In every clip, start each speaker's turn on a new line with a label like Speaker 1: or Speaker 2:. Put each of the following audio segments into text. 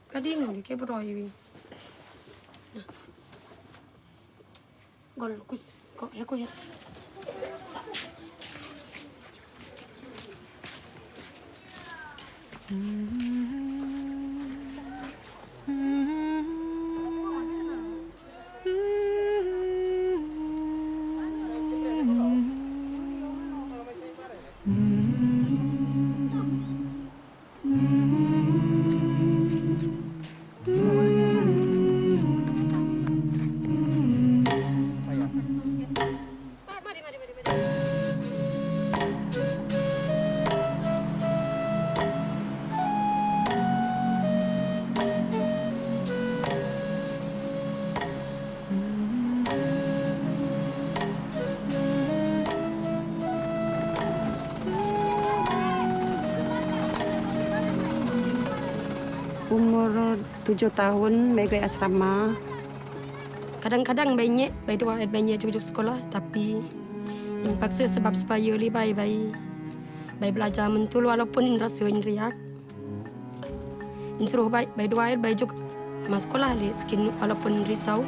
Speaker 1: Kadang ni kayak beroi wi. Gol kus kok ya kok ya. Umur 7 tahun, bayi gaya asrama. Kadang-kadang bayinya, bayi dua bayinya juga sekolah, tapi yang paksa sebab supaya lebih bayi belajar mentul walaupun rasa riak. Suruh bayi dua bayi juga masuk sekolah le, skin walaupun risau.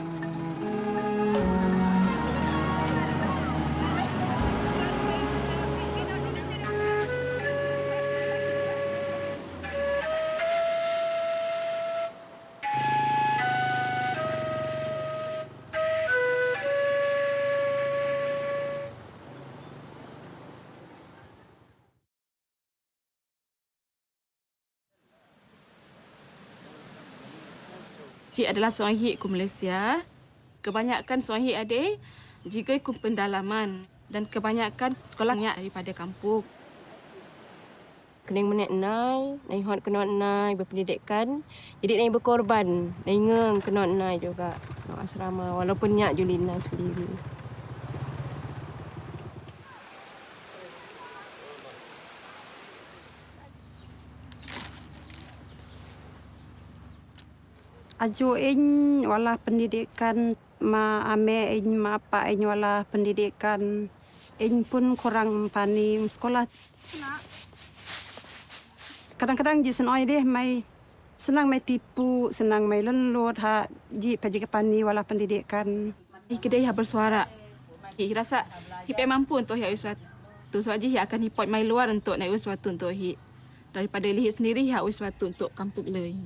Speaker 2: Cik adalah seorang hik ke Malaysia. Kebanyakan seorang hik ada jika ikut pendalaman dan kebanyakan sekolahnya daripada kampung.
Speaker 3: Kena menek nai, nai hot kena nai berpendidikan. Jadi nai berkorban, nai ngeng kena nai juga nak asrama walaupun nyak Julina sendiri.
Speaker 1: Aju in wala pendidikan ma ame in ma apa in wala pendidikan in pun kurang pani sekolah. Kadang-kadang ji senoi deh mai senang mai tipu, senang mai lelut ha ji paji pani wala pendidikan.
Speaker 2: Kedai yang bersuara. Hi rasa hi mampu untuk hi sesuatu. Sebab ji hi akan hipot mai luar untuk naik sesuatu untuk hi. Daripada lihat sendiri hi sesuatu untuk kampung le.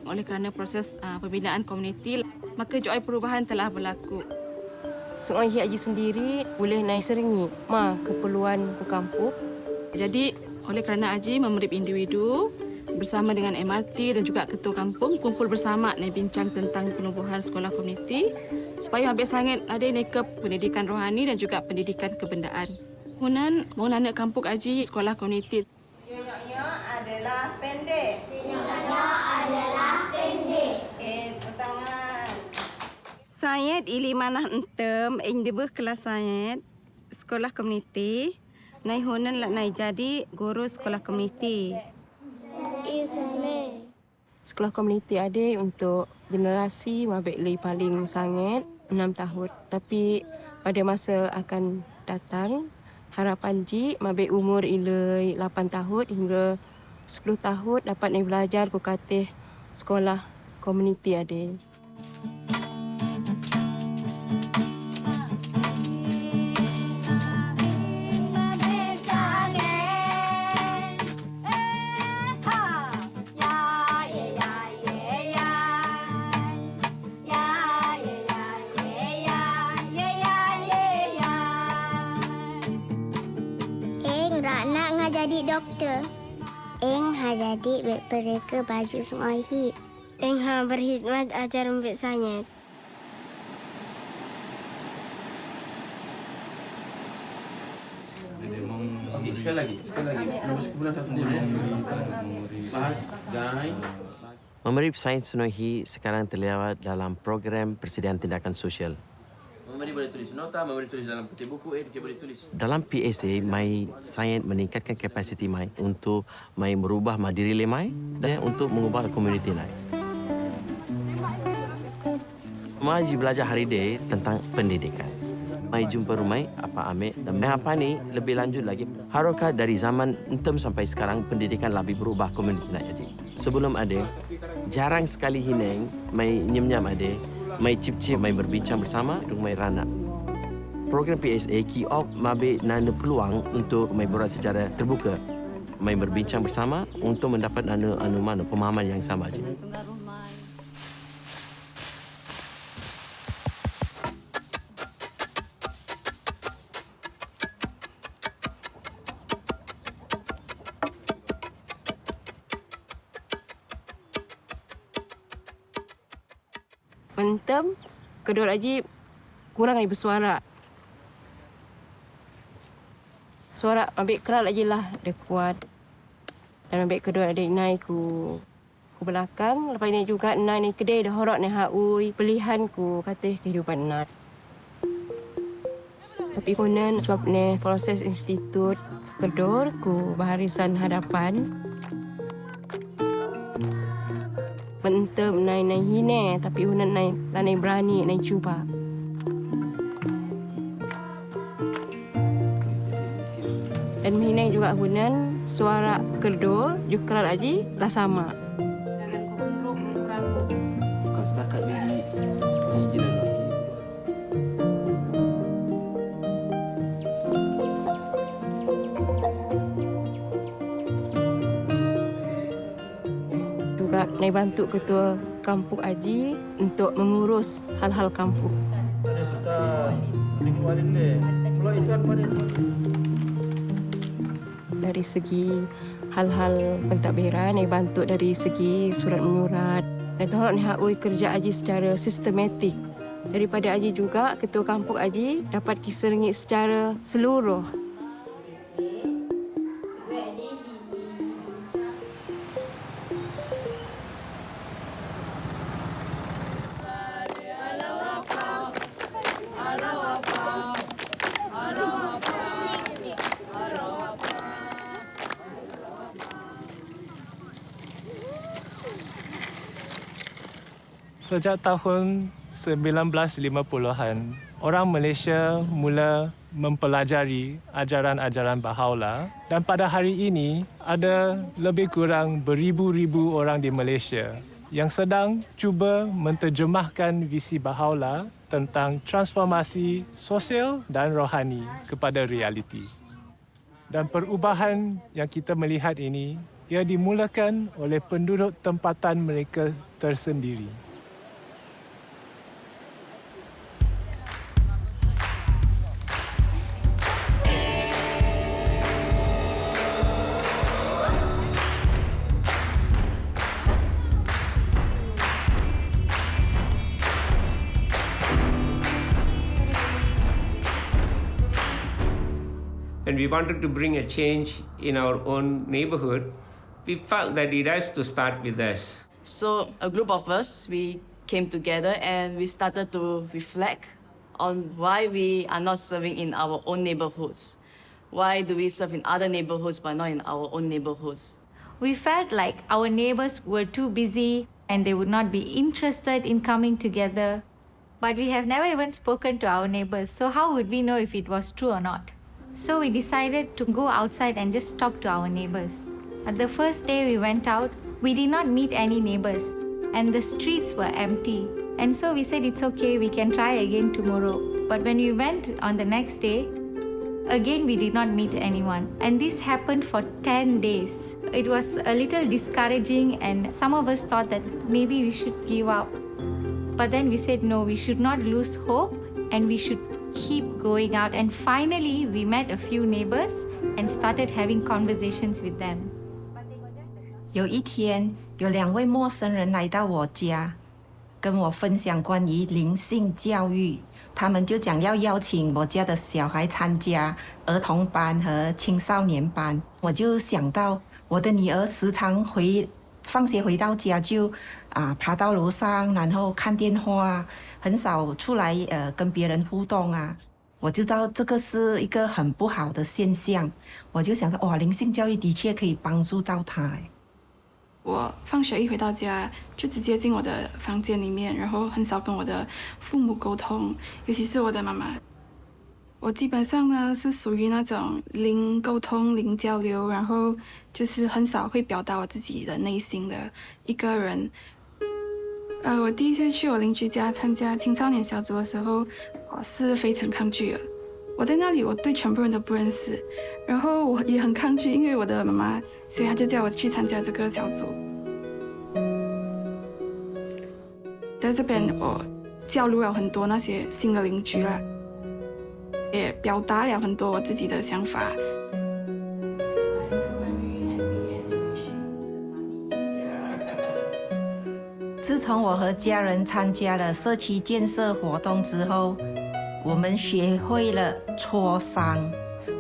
Speaker 2: Oleh kerana proses pembinaan komuniti, maka joy perubahan telah berlaku.
Speaker 3: Seorang haji sendiri boleh naik seringi keperluan ke kampung.
Speaker 2: Jadi, oleh kerana Haji memberi individu bersama dengan MRT dan juga ketua kampung kumpul bersama nak bincang tentang penubuhan sekolah komuniti supaya habis sangat ada ke pendidikan rohani dan juga pendidikan kebendaan. Kemudian, mau nak kampung Haji sekolah komuniti.
Speaker 4: Nyonya adalah pendek. Nyonya adalah pendek. Tangan. Saya ili manah entem, debeh kelas saya sekolah komuniti. Nai hunan lah nai jadi guru sekolah komuniti.
Speaker 3: Sekolah komuniti ada untuk generasi mabek li paling sangat 6 tahun. Tapi pada masa akan datang, harapan ji mabek umur ilai 8 tahun hingga 10 tahun dapat naik belajar ke katih sekolah komuniti ada.
Speaker 5: Jadi doktor. Eng ha jadi mereka baju semua hit. Eng ha berkhidmat ajar membek saya.
Speaker 6: Sekali lagi. Nombor 11
Speaker 7: Memberi sains Sunohi sekarang terlibat dalam program Persediaan Tindakan Sosial.
Speaker 6: Memberi boleh tulis nota, memberi tulis dalam peti buku, dia boleh tulis.
Speaker 7: Dalam PSA, mai sains meningkatkan kapasiti mai untuk mai merubah diri le mai dan untuk mengubah komuniti mai. Mai belajar hari ini tentang pendidikan. Mai jumpa rumai apa ambil dan mai apa ni lebih lanjut lagi. Harokat dari zaman entem sampai sekarang pendidikan lebih berubah komuniti nak jadi. Sebelum ada jarang sekali hineng mai nyem-nyam ada. Mai cip-cip, mai berbincang bersama dengan mai ranak. Program PSA Kiop mabe nana peluang untuk mai berat secara terbuka. Mai berbincang bersama untuk mendapat mana pemahaman yang sama je.
Speaker 3: Mentem, kedua lagi kurang lagi bersuara. Suara ambil kerat lagi lah dia kuat. Dan ambil kedua adik naik ku belakang. Lepas ini juga naik ni kedai dah horok ni haui. Pilihan ku kata kehidupan nak. Tapi konon sebab ni proses institut kedor ku baharisan hadapan. Mentem naik hine tapi hunan naik berani naik cuba. Dan hine juga hunan suara kedor juga lagi lah sama.
Speaker 6: Bukan setakat di jiran.
Speaker 3: Juga naik bantu ketua kampung Aji untuk mengurus hal-hal kampung. Dari segi hal-hal pentadbiran, naik bantu dari segi surat menyurat. Dan orang ni hakui kerja Aji secara sistematik. Daripada Aji juga, ketua kampung Aji dapat kisah rengit secara seluruh.
Speaker 8: Sejak tahun 1950-an, orang Malaysia mula mempelajari ajaran-ajaran Baha'u'llah dan pada hari ini ada lebih kurang beribu-ribu orang di Malaysia yang sedang cuba menterjemahkan visi Baha'u'llah tentang transformasi sosial dan rohani kepada realiti. Dan perubahan yang kita melihat ini ia dimulakan oleh penduduk tempatan mereka tersendiri.
Speaker 9: When we wanted to bring a change in our own neighborhood, we felt that it has to start with us.
Speaker 2: So a group of us, we came together and we started to reflect on why we are not serving in our own neighborhoods. Why do we serve in other neighborhoods but not in our own neighborhoods?
Speaker 10: We felt like our neighbors were too busy and they would not be interested in coming together. But we have never even spoken to our neighbors, so how would we know if it was true or not? So we decided to go outside and just talk to our neighbors. At the first day we went out, we did not meet any neighbors and the streets were empty. And so we said it's okay, we can try again tomorrow. But when we went on the next day, again we did not meet anyone. And this happened for 10 days. It was a little discouraging and some of us thought that maybe we should give up. But then we said no, we should not lose hope and we should keep going out. And finally, we met a few neighbors and started having conversations with them.
Speaker 11: 有一天，有2位陌生人来到我家，跟我分享关于灵性教育。他们就讲要邀请我家的小孩参加儿童班和青少年班。我就想到我的女儿时常放学回到家就爬到楼上，然后看电话，很少出来跟别人互动啊。我知道这个是一个很不好的现象，我就想到哇，灵性教育的确可以帮助到他。
Speaker 12: 我放学一回到家，就直接进我的房间里面，然后很少跟我的父母沟通，尤其是我的妈妈。我基本上呢是属于那种零沟通、零交流，然后就是很少会表达我自己的内心的一个人。我第一次去我邻居家参加青少年小组的时候，我是非常抗拒的。我在那里，我对全部人都不认识，然后我也很抗拒，因为我的妈妈，所以她就叫我去参加这个小组。在这边，我交流了很多那些新的邻居啦，也表达了很多我自己的想法。
Speaker 11: 自从我和家人参加了社区建设活动之后，我们学会了磋商。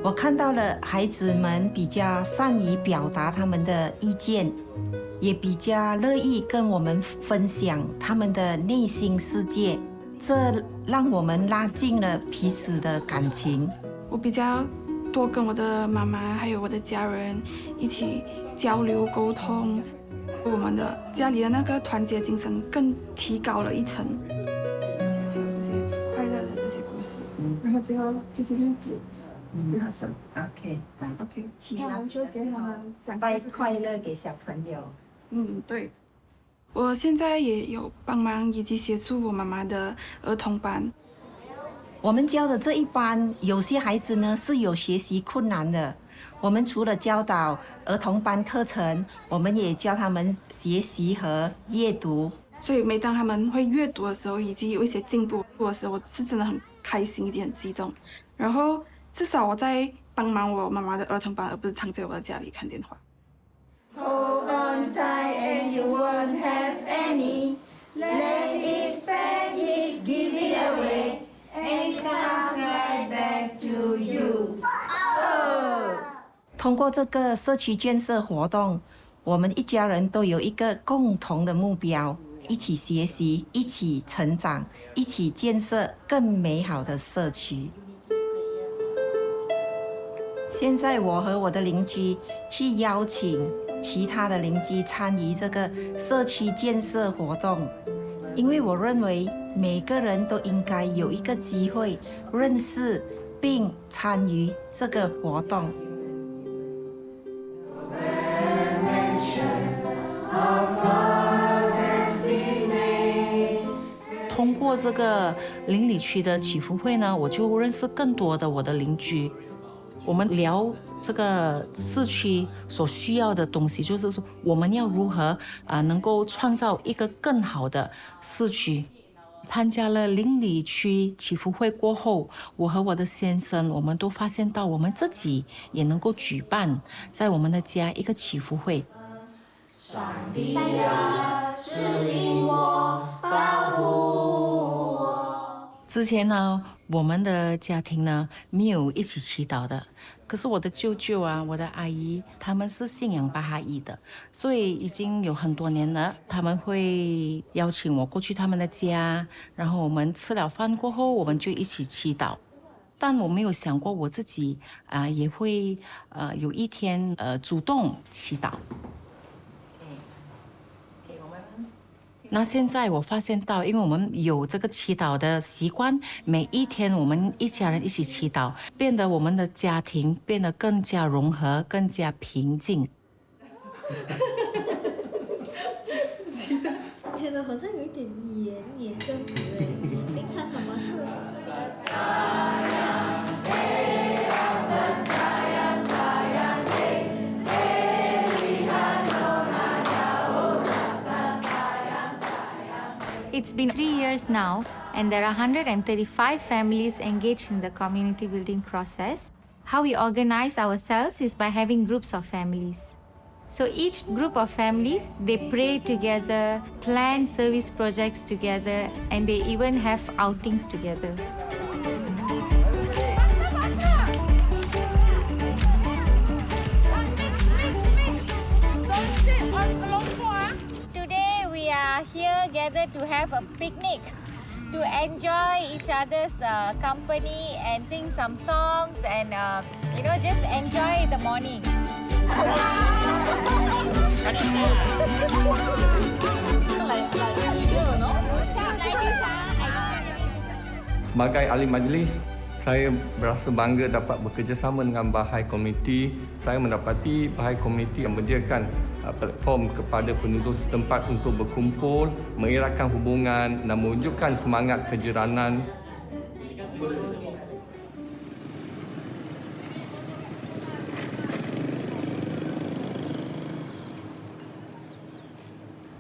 Speaker 11: 我看到了孩子们比较善于表达他们的意见，也比较乐意跟我们分享他们的内心世界，这让我们拉近了彼此的感情。
Speaker 12: 我比较多跟我的妈妈还有我的家人一起交流沟通，我们的家里的那个团结精神更提高了一层。这些快乐的这些故事，然后最后就是这样子。
Speaker 11: OK，
Speaker 12: 其他就给他们讲
Speaker 11: 带快乐给小朋友。
Speaker 12: 对。我现在也有帮忙以及协助我妈妈的儿童班。
Speaker 11: 我们教的这一班，有些孩子呢是有学习困难的。我们除了教导儿童班课程，我们也教他们学习和阅读。
Speaker 12: 所以每当他们会阅读的时候，以及有一些进步的时候，我是真的很开心以及很激动。然后至少我在帮忙我妈妈的儿童班，而不是躺在我的家里看电话。
Speaker 4: Hold on tight and you won't have any. Let it, spend it, give it away, and it comes right back to you.
Speaker 11: 通过这个社区建设活动，我们一家人都有一个共同的目标，一起学习，一起成长，一起建设更美好的社区。现在我和我的邻居去邀请其他的邻居参与这个社区建设活动，因为我认为每个人都应该有一个机会认识并参与这个活动。
Speaker 13: 通过这个邻里区的祈福会呢，我就认识更多的我的邻居。我们聊这个市区所需要的东西，就是说我们要如何能够创造一个更好的市区。参加了邻里区祈福会过后，我和我的先生，我们都发现到我们自己也能够举办在我们的家一个祈福会。
Speaker 14: 上帝啊，指引我，保护我。
Speaker 13: 之前呢，我们的家庭呢没有一起祈祷的，可是我的舅舅啊，我的阿姨，他们是信仰巴哈伊的，所以已经有很多年了。他们会邀请我过去他们的家，然后我们吃了饭过后，我们就一起祈祷。但我没有想过我自己也会有一天主动祈祷。那现在我发现到，因为我们有这个祈祷的习惯，每一天我们一家人一起祈祷，变得我们的家庭变得更加融合，更加平静。
Speaker 14: 觉得好像有一点黏这样子哎，平常怎么是？It's
Speaker 10: been 3 years now, and there are 135 families engaged in the community building process. How we organize ourselves is by having groups of families. So each group of families, they pray together, plan service projects together, and they even have outings together. Today we are together to have a picnic, to enjoy each other's company and sing some songs and just enjoy the morning.
Speaker 15: Sebagai ahli majlis, saya berasa bangga dapat bekerjasama dengan Baha'i Community. Saya mendapati Baha'i Community yang menyediakan platform kepada penduduk setempat untuk berkumpul, mengeratkan hubungan dan mewujudkan semangat kejiranan.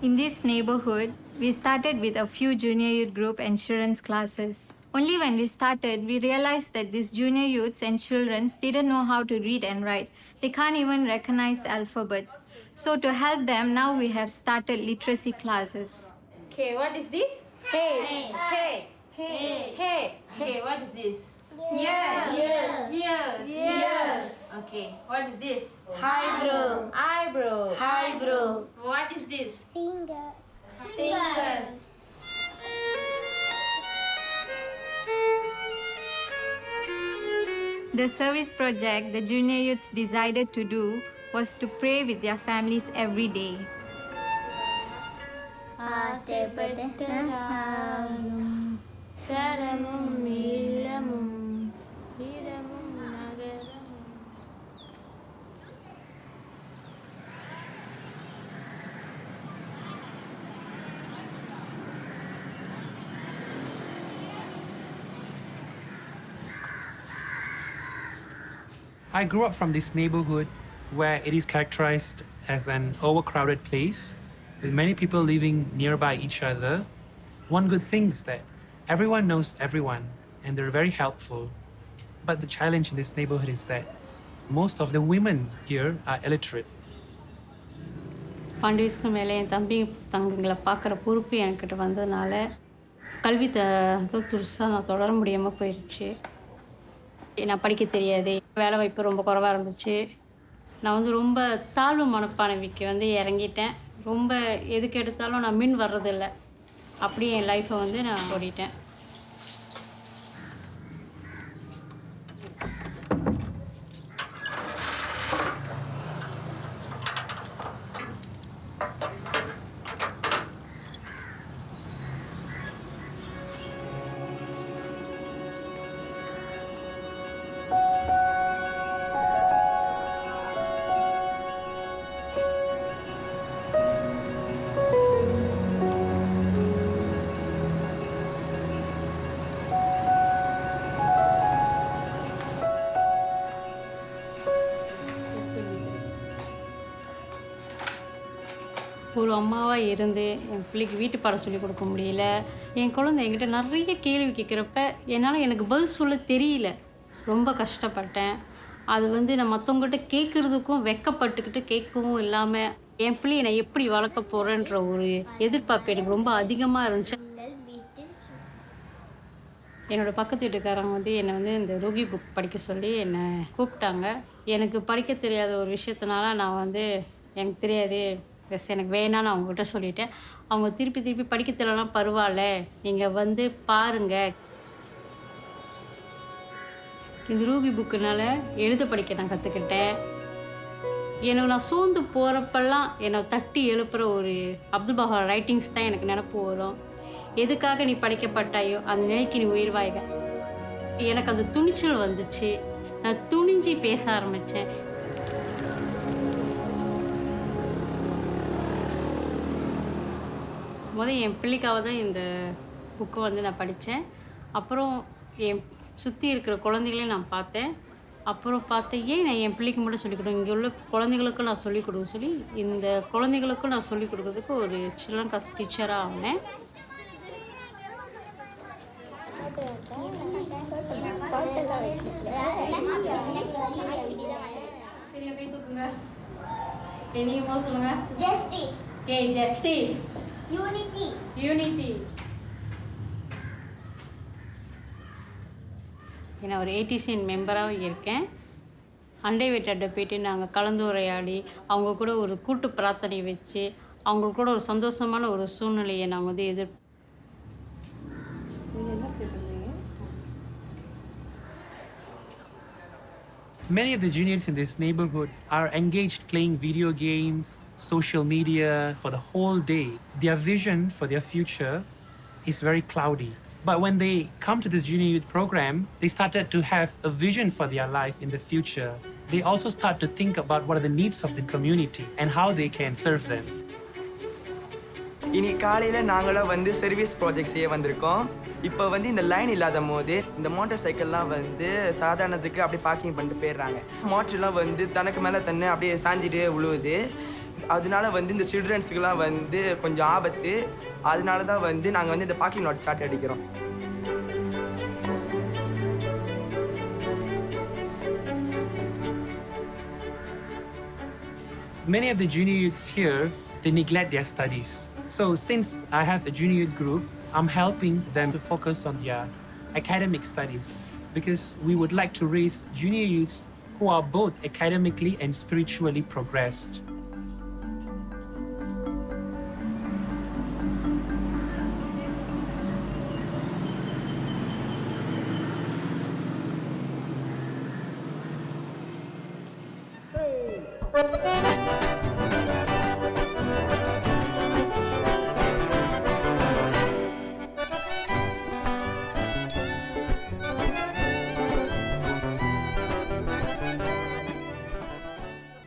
Speaker 10: In this neighborhood, we started with a few junior youth group insurance classes. Only when we started, we realized that these junior youths and children didn't know how to read and write. They can't even recognize alphabets. So to help them, now we have started literacy classes.
Speaker 16: Okay, what is this? Hey. Hey. Hey. Hey. Okay, what is this?
Speaker 10: Yes.
Speaker 16: Yes. Okay, what is this?
Speaker 14: Eyebrow.
Speaker 16: Eyebrow.
Speaker 14: Eyebrow.
Speaker 16: What is this?
Speaker 5: Finger.
Speaker 16: Fingers.
Speaker 10: The service project the junior youths decided to do was to pray with their families every day.
Speaker 17: I grew up from this neighborhood where it is characterized as an overcrowded place with many people living nearby each other. One good thing is that everyone knows everyone and they're very helpful. But the challenge in this neighborhood is that most of the women here are illiterate.
Speaker 18: Fund மேலே என் தம்பிங்களை பார்க்குற பொறுப்பு என்கிட்ட வந்ததுனால கல்வி துருசாக நான் தொடர முடியாமல் போயிடுச்சு. நான் படிக்க தெரியாது, வேலை வாய்ப்பு ரொம்ப குறைவாக இருந்துச்சு. நான் ரொம்ப தாழ்வு மனப்பான்மைக்கு இறங்கிட்டேன். ரொம்ப எதுக்கு எடுத்தாலும் நான் மின் வர்றதில்லை. அப்படியே என் லைஃப்பை நான் ஓடிட்டேன். ஒரு அம்மாவாக இருந்து என் பிள்ளைக்கு வீட்டு பாடம் சொல்லிக் கொடுக்க முடியல. என் குழந்தை என்கிட்ட நிறைய கேள்வி கேட்குறப்ப என்னால் எனக்கு பதில் சொல்ல தெரியல. ரொம்ப கஷ்டப்பட்டேன். அது நான் மற்றவங்ககிட்ட கேட்குறதுக்கும் வெக்கப்பட்டுக்கிட்டு கேட்கவும் இல்லாமல் என் பிள்ளையை நான் எப்படி வளர்க்க போகிறேன்ற ஒரு எதிர்பார்ப்பு எனக்கு ரொம்ப அதிகமாக இருந்துச்சு. என்னோடய பக்கத்து வீட்டுக்காரங்க என்னை இந்த ரோகி புக் படிக்க சொல்லி என்னை கூப்பிட்டாங்க. எனக்கு படிக்க தெரியாத ஒரு விஷயத்தினால நான் எனக்கு தெரியாது, எனக்கு வேணான்னு அவங்ககிட்ட சொல்லிட்டேன். அவங்க திருப்பி படிக்க தெரியலனா பரவாயில்ல, நீங்கள் பாருங்கள். இந்த ரூகி புக்குனால எழுத படிக்க நான் கற்றுக்கிட்டேன். எனக்கு நான் சோர்ந்து போகிறப்பெல்லாம் என்னை தட்டி எழுப்புகிற ஒரு அப்துல் பஹா ரைட்டிங்ஸ் தான் எனக்கு நினப்பு வரும். எதுக்காக நீ படிக்கப்பட்டாயோ அந்த நிலைக்கு நீ உயிர்வாய்க. எனக்கு அந்த துணிச்சல் வந்துச்சு. நான் துணிஞ்சு பேச ஆரம்பித்தேன். என் பிள்ளைக்காக தான் இந்த புக்கை நான் படித்தேன். அப்புறம் என் சுற்றி இருக்கிற குழந்தைகளையும் நான் பார்த்தேன். அப்புறம் ஏன் நான் என் பிள்ளைக்கு மட்டும் சொல்லிக் கொடுங்க, இங்கே உள்ள குழந்தைகளுக்கும் நான் சொல்லிக் கொடுக்க சொல்லி இந்த குழந்தைகளுக்கும் நான் சொல்லிக் கொடுக்கறதுக்கு ஒரு சில்ட்ரன் கிளாஸ் டீச்சராக ஆனேன். நீங்க சொல்லுங்க.
Speaker 5: Justice.
Speaker 18: Okay, justice.
Speaker 5: Unity.
Speaker 18: Unity. நான் ஒரு ATCN மெம்பராகவும் இருக்கேன். அண்டை வீட்டாட்ட போயிட்டு நாங்கள் கலந்துரையாடி அவங்க கூட ஒரு கூட்டு பிரார்த்தனை வச்சு அவங்களுக்கு கூட ஒரு சந்தோஷமான ஒரு சூழ்நிலையை நான் வந்து
Speaker 17: Many of the juniors in this neighborhood are engaged playing video games, social media for the whole day. Their vision for their future is very cloudy. But when they come to this junior youth program, they started to have a vision for their life in the future. They also start to think about what are the needs of the community and how they can serve them.
Speaker 19: இன்னைக்கு காலையில் நாங்களாம் வந்து service project செய்ய வந்திருக்கோம். இப்போ வந்து இந்த line இல்லாத போது இந்த மோட்டார் சைக்கிள்லாம் வந்து சாதாரணத்துக்கு அப்படியே பார்க்கிங் பண்ணிட்டு போயிடுறாங்க. மோட்டர்லாம் வந்து தனக்கு மேலே தன்னை அப்படியே சாஞ்சிட்டு விழுவுது. அதனால வந்து இந்த சில்ட்ரன்ஸுக்கெல்லாம் வந்து கொஞ்சம் ஆபத்து. அதனால தான் வந்து நாங்கள் வந்து இந்த பார்க்கிங் லாட் சார்ட் அடிக்கிறோம்.
Speaker 17: Many of the junior youths here, they neglect their studies. So since I have a junior youth group, I'm helping them to focus on their academic studies because we would like to raise junior youths who are both academically and spiritually progressed.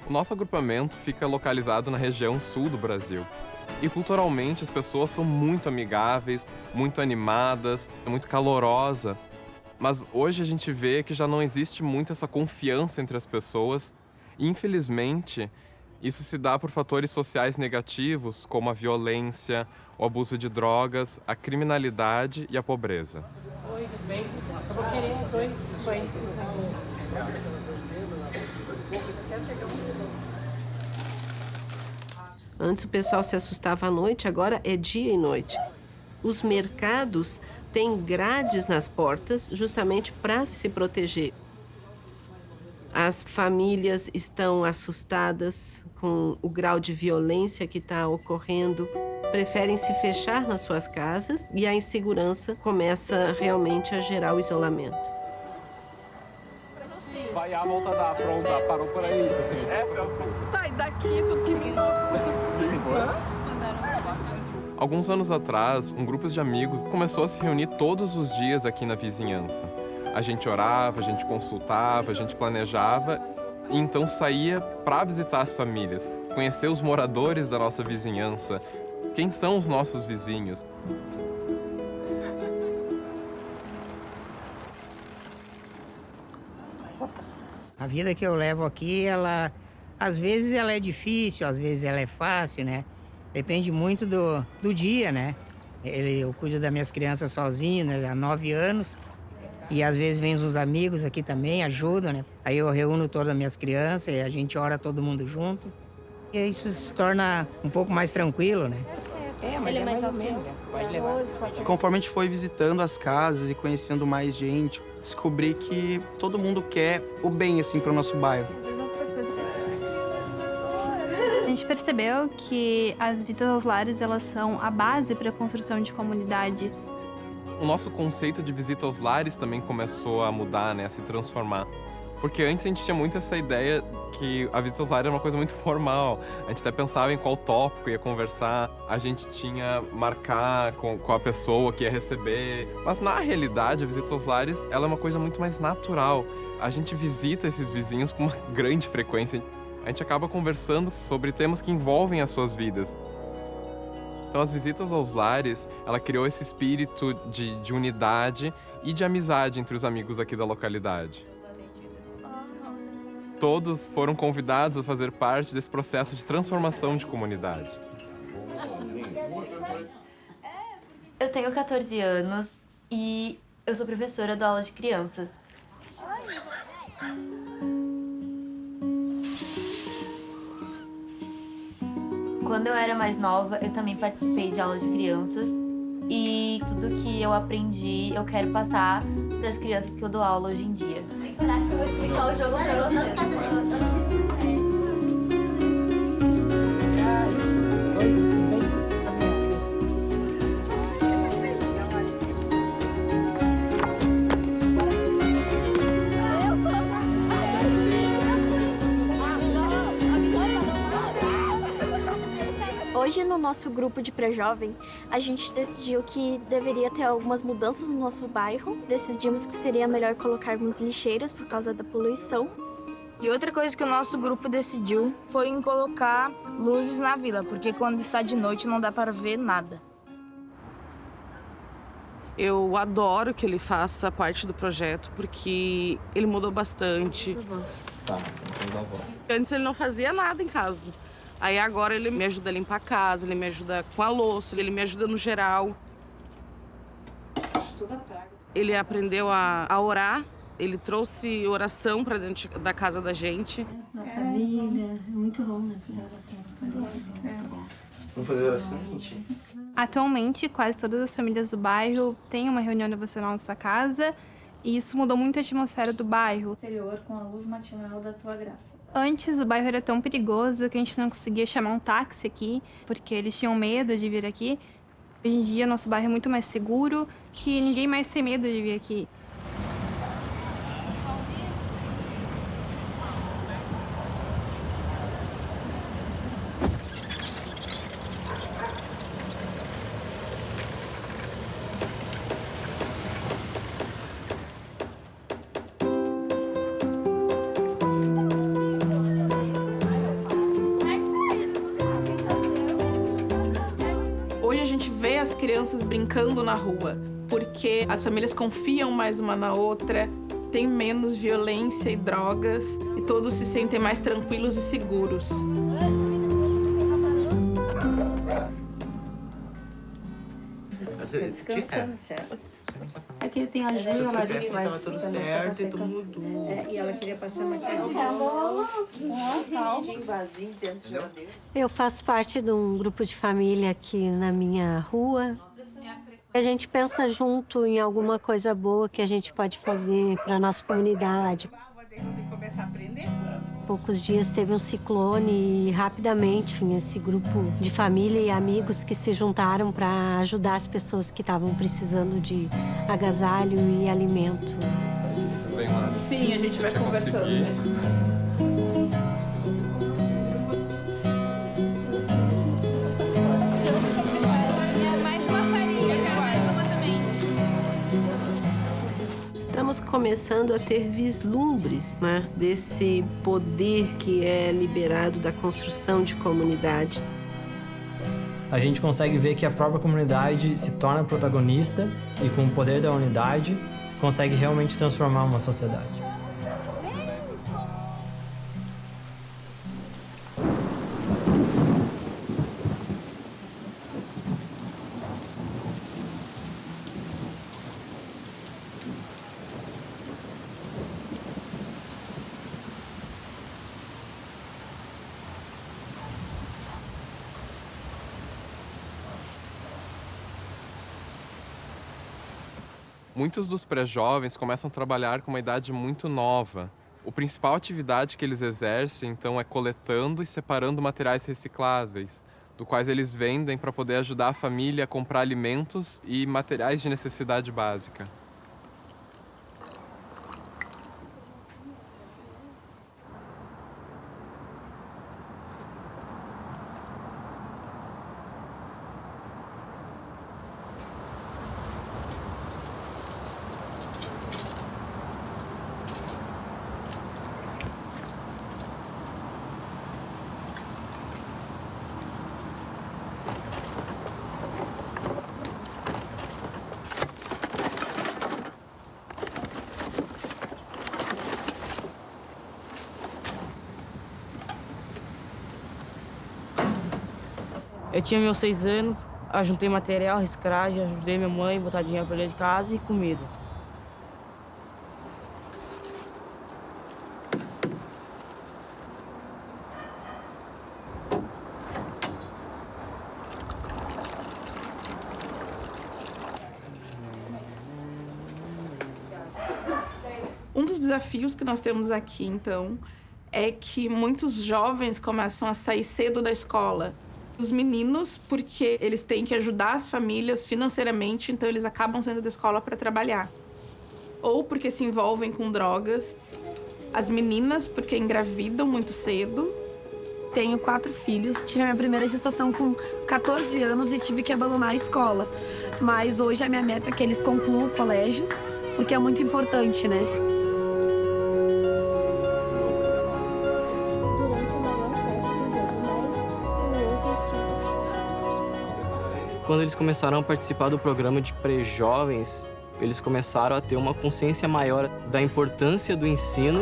Speaker 20: O nosso agrupamento fica localizado na região sul do Brasil. E culturalmente as pessoas são muito amigáveis, muito animadas, muito calorosa. Mas hoje a gente vê que já não existe muito essa confiança entre as pessoas. E, infelizmente, isso se dá por fatores sociais negativos, como a violência, o abuso de drogas, a criminalidade e a pobreza.
Speaker 21: Oi, tudo bem? Eu vou querer 2 pães aqui.
Speaker 22: Antes o pessoal se assustava à noite, agora é dia e noite. Os mercados têm grades nas portas justamente para se proteger. As famílias estão assustadas com o grau de violência que está ocorrendo, preferem se fechar nas suas casas e a insegurança começa realmente a gerar o isolamento.
Speaker 20: Vai a volta da pronta, parou por aí.
Speaker 23: Tá, e daqui tudo que me
Speaker 20: Alguns anos atrás, um grupo de amigos começou a se reunir todos os dias aqui na vizinhança. A gente orava, a gente consultava, a gente planejava e então saía para visitar as famílias, conhecer os moradores da nossa vizinhança, quem são os nossos vizinhos.
Speaker 24: A vida que eu levo aqui, ela às vezes ela é difícil, às vezes ela é fácil, né? Depende muito do dia, né? Eu cuido das minhas crianças sozinho, né? Há 9 anos. E às vezes vêm os amigos aqui também, ajudam, né? Aí eu reúno todas as minhas crianças e a gente ora todo mundo junto. E isso se torna um pouco mais tranquilo, né? Mas
Speaker 25: Ele é mais
Speaker 24: ou menos. Pode levar.
Speaker 25: Conforme a gente foi visitando as casas e conhecendo mais gente, descobri que todo mundo quer o bem, assim, para o nosso bairro.
Speaker 26: A gente percebeu que as visitas aos lares, elas são a base para a construção de comunidade.
Speaker 20: O nosso conceito de visita aos lares também começou a mudar, né, a se transformar. Porque antes a gente tinha muito essa ideia que a visita aos lares era uma coisa muito formal. A gente até pensava em qual tópico ia conversar, a gente tinha marcar com a pessoa que ia receber. Mas na realidade, a visita aos lares ela é uma coisa muito mais natural. A gente visita esses vizinhos com uma grande frequência. A gente acaba conversando sobre temas que envolvem as suas vidas. Então, as visitas aos lares, ela criou esse espírito de unidade e de amizade entre os amigos aqui da localidade. Todos foram convidados a fazer parte desse processo de transformação de comunidade.
Speaker 27: Eu tenho 14 anos e eu sou professora da aula de crianças. Quando eu era mais nova, eu também participei de aula de crianças e tudo que eu aprendi, eu quero passar para as crianças que eu dou aula hoje em dia. Vem parar que eu vou explicar o jogo para vocês.
Speaker 1: Hoje, no nosso grupo de pré-jovem, a gente decidiu que deveria ter algumas mudanças no nosso bairro. Decidimos que seria melhor colocarmos lixeiras por causa da poluição.
Speaker 2: E outra coisa que o nosso grupo decidiu foi em colocar luzes na vila, porque quando está de noite não dá para ver nada.
Speaker 21: Eu adoro que ele faça parte do projeto, porque ele mudou bastante. Antes ele não fazia nada em casa. Aí agora ele me ajuda a limpar a casa, ele me ajuda com a louça, ele me ajuda no geral. Ele aprendeu a orar, ele trouxe oração para dentro da casa da gente.
Speaker 14: Na família, é muito bom, né, fazer oração.
Speaker 25: Vamos fazer oração, gente?
Speaker 26: Atualmente, quase todas as famílias do bairro têm uma reunião devocional na sua casa e isso mudou muito a atmosfera do bairro.
Speaker 14: Exterior com a luz matinal da tua graça.
Speaker 26: Antes, o bairro era tão perigoso que a gente não conseguia chamar um táxi aqui, porque eles tinham medo de vir aqui. Hoje em dia, nosso bairro é muito mais seguro, que ninguém mais tem medo de vir aqui.
Speaker 12: Hoje a gente vê as crianças brincando na rua, porque as famílias confiam mais uma na outra, tem menos violência e drogas, e todos se sentem mais tranquilos e seguros.
Speaker 14: Descansando, certo? É que tem a Júlia, ela disse que estava tudo certo e tudo mudou. E ela queria passar maquiagem. Vazio dentro da geladeira.
Speaker 3: Eu faço parte de um grupo de família aqui na minha rua. A gente pensa junto em alguma coisa boa que a gente pode fazer para a nossa comunidade. Poucos dias teve um ciclone e rapidamente esse grupo de família e amigos que se juntaram para ajudar as pessoas que estavam precisando de agasalho e alimento.
Speaker 12: Sim, a gente vai conversando.
Speaker 22: Estamos começando a ter vislumbres, né, desse poder que é liberado da construção de comunidade.
Speaker 6: A gente consegue ver que a própria comunidade se torna protagonista e, com o poder da unidade, consegue realmente transformar uma sociedade.
Speaker 20: Muitos dos pré-jovens começam a trabalhar com uma idade muito nova. A principal atividade que eles exercem, então, é coletando e separando materiais recicláveis, do quais eles vendem para poder ajudar a família a comprar alimentos e materiais de necessidade básica.
Speaker 7: Eu tinha meus 6 anos, juntei material, reciclagem, ajudei minha mãe a botar dinheiro para dentro de casa e comida.
Speaker 12: Um dos desafios que nós temos aqui, então, é que muitos jovens começam a sair cedo da escola. Os meninos, porque eles têm que ajudar as famílias financeiramente, então eles acabam saindo da escola para trabalhar. Ou porque se envolvem com drogas. As meninas, porque engravidam muito cedo.
Speaker 4: Tenho 4 filhos, tive a minha primeira gestação com 14 anos e tive que abandonar a escola. Mas hoje a minha meta é que eles concluam o colégio, porque é muito importante, né?
Speaker 8: Quando eles começaram a participar do programa de pré-jovens, eles começaram a ter uma consciência maior da importância do ensino,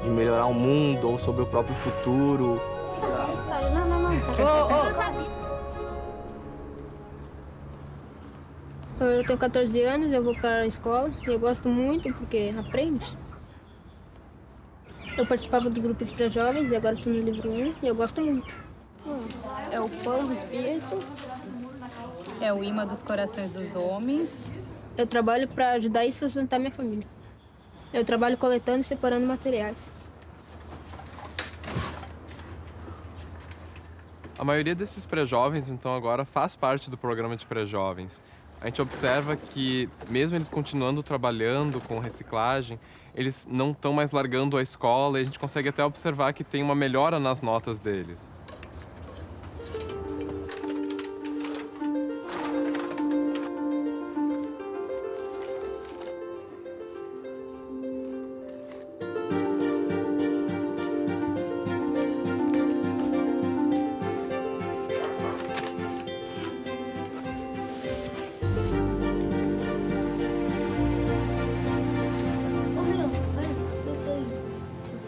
Speaker 8: de melhorar o mundo ou sobre o próprio futuro.
Speaker 9: Eu tenho 14 anos, eu vou para a escola e eu gosto muito porque aprende. Eu participava do grupo de pré-jovens e agora estou no livro 1 e eu gosto muito.
Speaker 11: É o pão do espírito, é o imã dos corações dos homens.
Speaker 9: Eu trabalho para ajudar e sustentar minha família. Eu trabalho coletando e separando materiais.
Speaker 20: A maioria desses pré-jovens, então, agora faz parte do programa de pré-jovens. A gente observa que, mesmo eles continuando trabalhando com reciclagem, eles não estão mais largando a escola e a gente consegue até observar que tem uma melhora nas notas deles.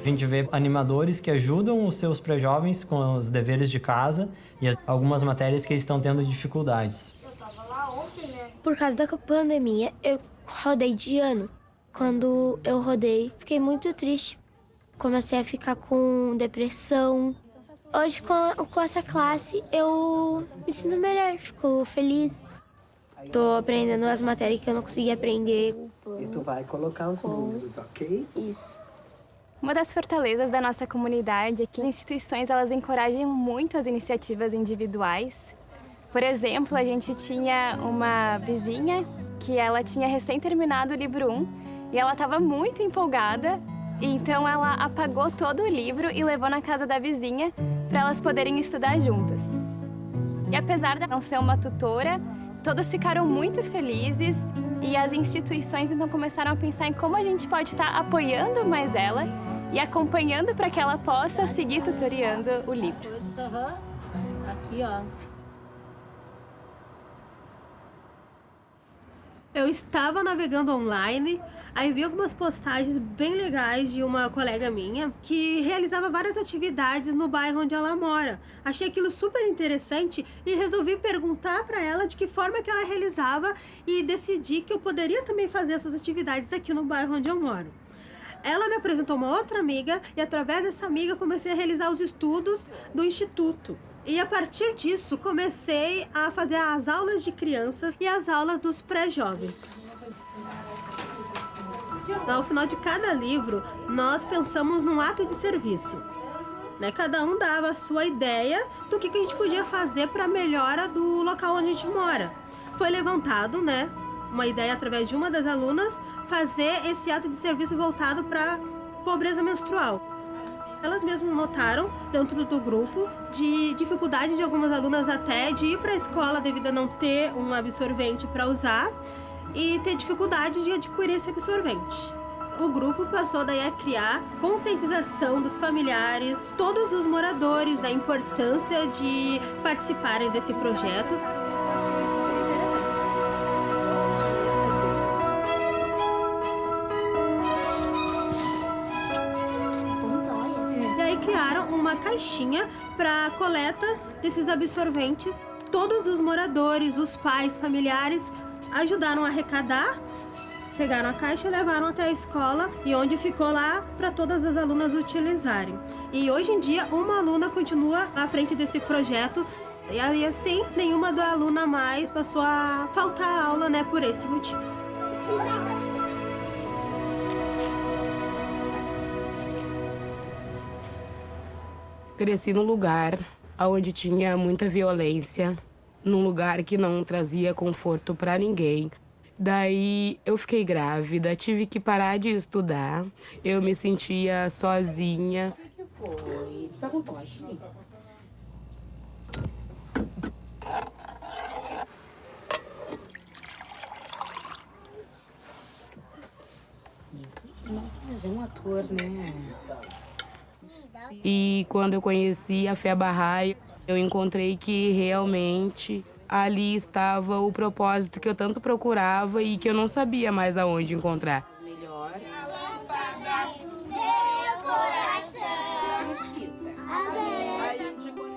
Speaker 6: A gente vê animadores que ajudam os seus pré-jovens com os deveres de casa e algumas matérias que eles estão tendo dificuldades.
Speaker 5: Por causa da pandemia, eu rodei de ano. Quando eu rodei, fiquei muito triste. Comecei a ficar com depressão. Hoje, com essa classe, eu me sinto melhor, fico feliz. Tô aprendendo as matérias que eu não consegui aprender.
Speaker 13: E tu vai colocar os números, ok?
Speaker 26: Isso. Uma das fortalezas da nossa comunidade é que as instituições elas encorajam muito as iniciativas individuais. Por exemplo, a gente tinha uma vizinha que ela tinha recém terminado o livro 1 e ela estava muito empolgada, então ela apagou todo o livro e levou na casa da vizinha para elas poderem estudar juntas. E apesar de não ser uma tutora, todos ficaram muito felizes e as instituições então começaram a pensar em como a gente pode estar apoiando mais ela e acompanhando para que ela possa seguir tutoriando o livro.
Speaker 9: Aqui, ó.
Speaker 15: Eu estava navegando online, aí vi algumas postagens bem legais de uma colega minha que realizava várias atividades no bairro onde ela mora. Achei aquilo super interessante e resolvi perguntar para ela de que forma que ela realizava e decidi que eu poderia também fazer essas atividades aqui no bairro onde eu moro. Ela me apresentou uma outra amiga e através dessa amiga comecei a realizar os estudos do instituto. E a partir disso comecei a fazer as aulas de crianças e as aulas dos pré-jovens. Ao final de cada livro, nós pensamos num ato de serviço. Cada um dava a sua ideia do que a gente podia fazer para a melhora do local onde a gente mora. Foi levantado, uma ideia através de uma das alunas, fazer esse ato de serviço voltado para pobreza menstrual. Elas mesmas notaram, dentro do grupo, de dificuldade de algumas alunas até de ir para a escola devido a não ter um absorvente para usar e ter dificuldade de adquirir esse absorvente. O grupo passou daí a criar conscientização dos familiares, todos os moradores da importância de participarem desse projeto. Criaram uma caixinha para coleta desses absorventes. Todos os moradores, os pais, familiares ajudaram a arrecadar, pegaram a caixa e levaram até a escola e onde ficou lá para todas as alunas utilizarem. E hoje em dia uma aluna continua à frente desse projeto e assim nenhuma da aluna mais passou a faltar aula, por esse motivo.
Speaker 16: Cresci num lugar onde tinha muita violência, num lugar que não trazia conforto para ninguém. Daí eu fiquei grávida, tive que parar de estudar, eu me sentia sozinha.
Speaker 13: O que foi? Tá com tosse?
Speaker 16: autor, né? E quando eu conheci a fé Bahá'í, eu encontrei que realmente ali estava o propósito que eu tanto procurava e que eu não sabia mais aonde encontrar.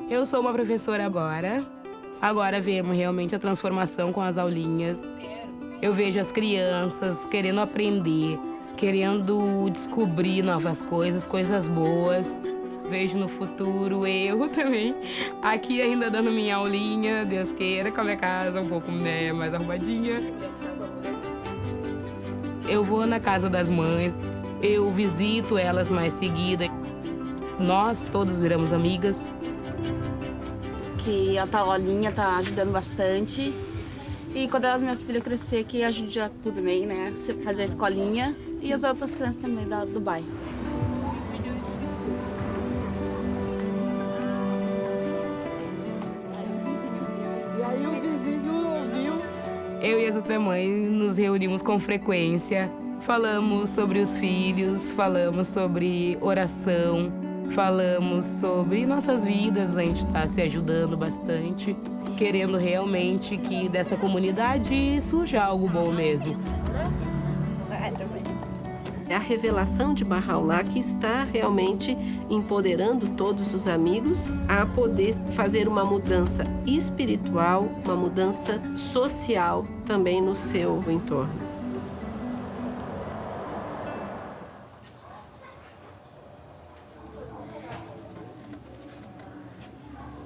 Speaker 16: Eu sou uma professora agora. Agora vemos realmente a transformação com as aulinhas. Eu vejo as crianças querendo aprender, querendo descobrir novas coisas, coisas boas. Vejo no futuro eu também aqui ainda dando minha aulinha, Deus queira, com a minha casa um pouco, né, mais arrumadinha. Eu vou na casa das mães, eu visito elas mais seguida. Nós todos viramos amigas.
Speaker 10: Que a tal aulinha tá ajudando bastante. E quando as minhas filhas crescer, que ajude tudo também, né? Fazer a escolinha e as outras crianças também do bairro.
Speaker 16: E aí o vizinho ouviu. Eu e as outras mães nos reunimos com frequência. Falamos sobre os filhos, falamos sobre oração, falamos sobre nossas vidas. A gente está se ajudando bastante, querendo realmente que dessa comunidade surja algo bom mesmo.
Speaker 22: É a revelação de Bahá'u'lláh que está realmente empoderando todos os amigos a poder fazer uma mudança espiritual, uma mudança social também no seu entorno.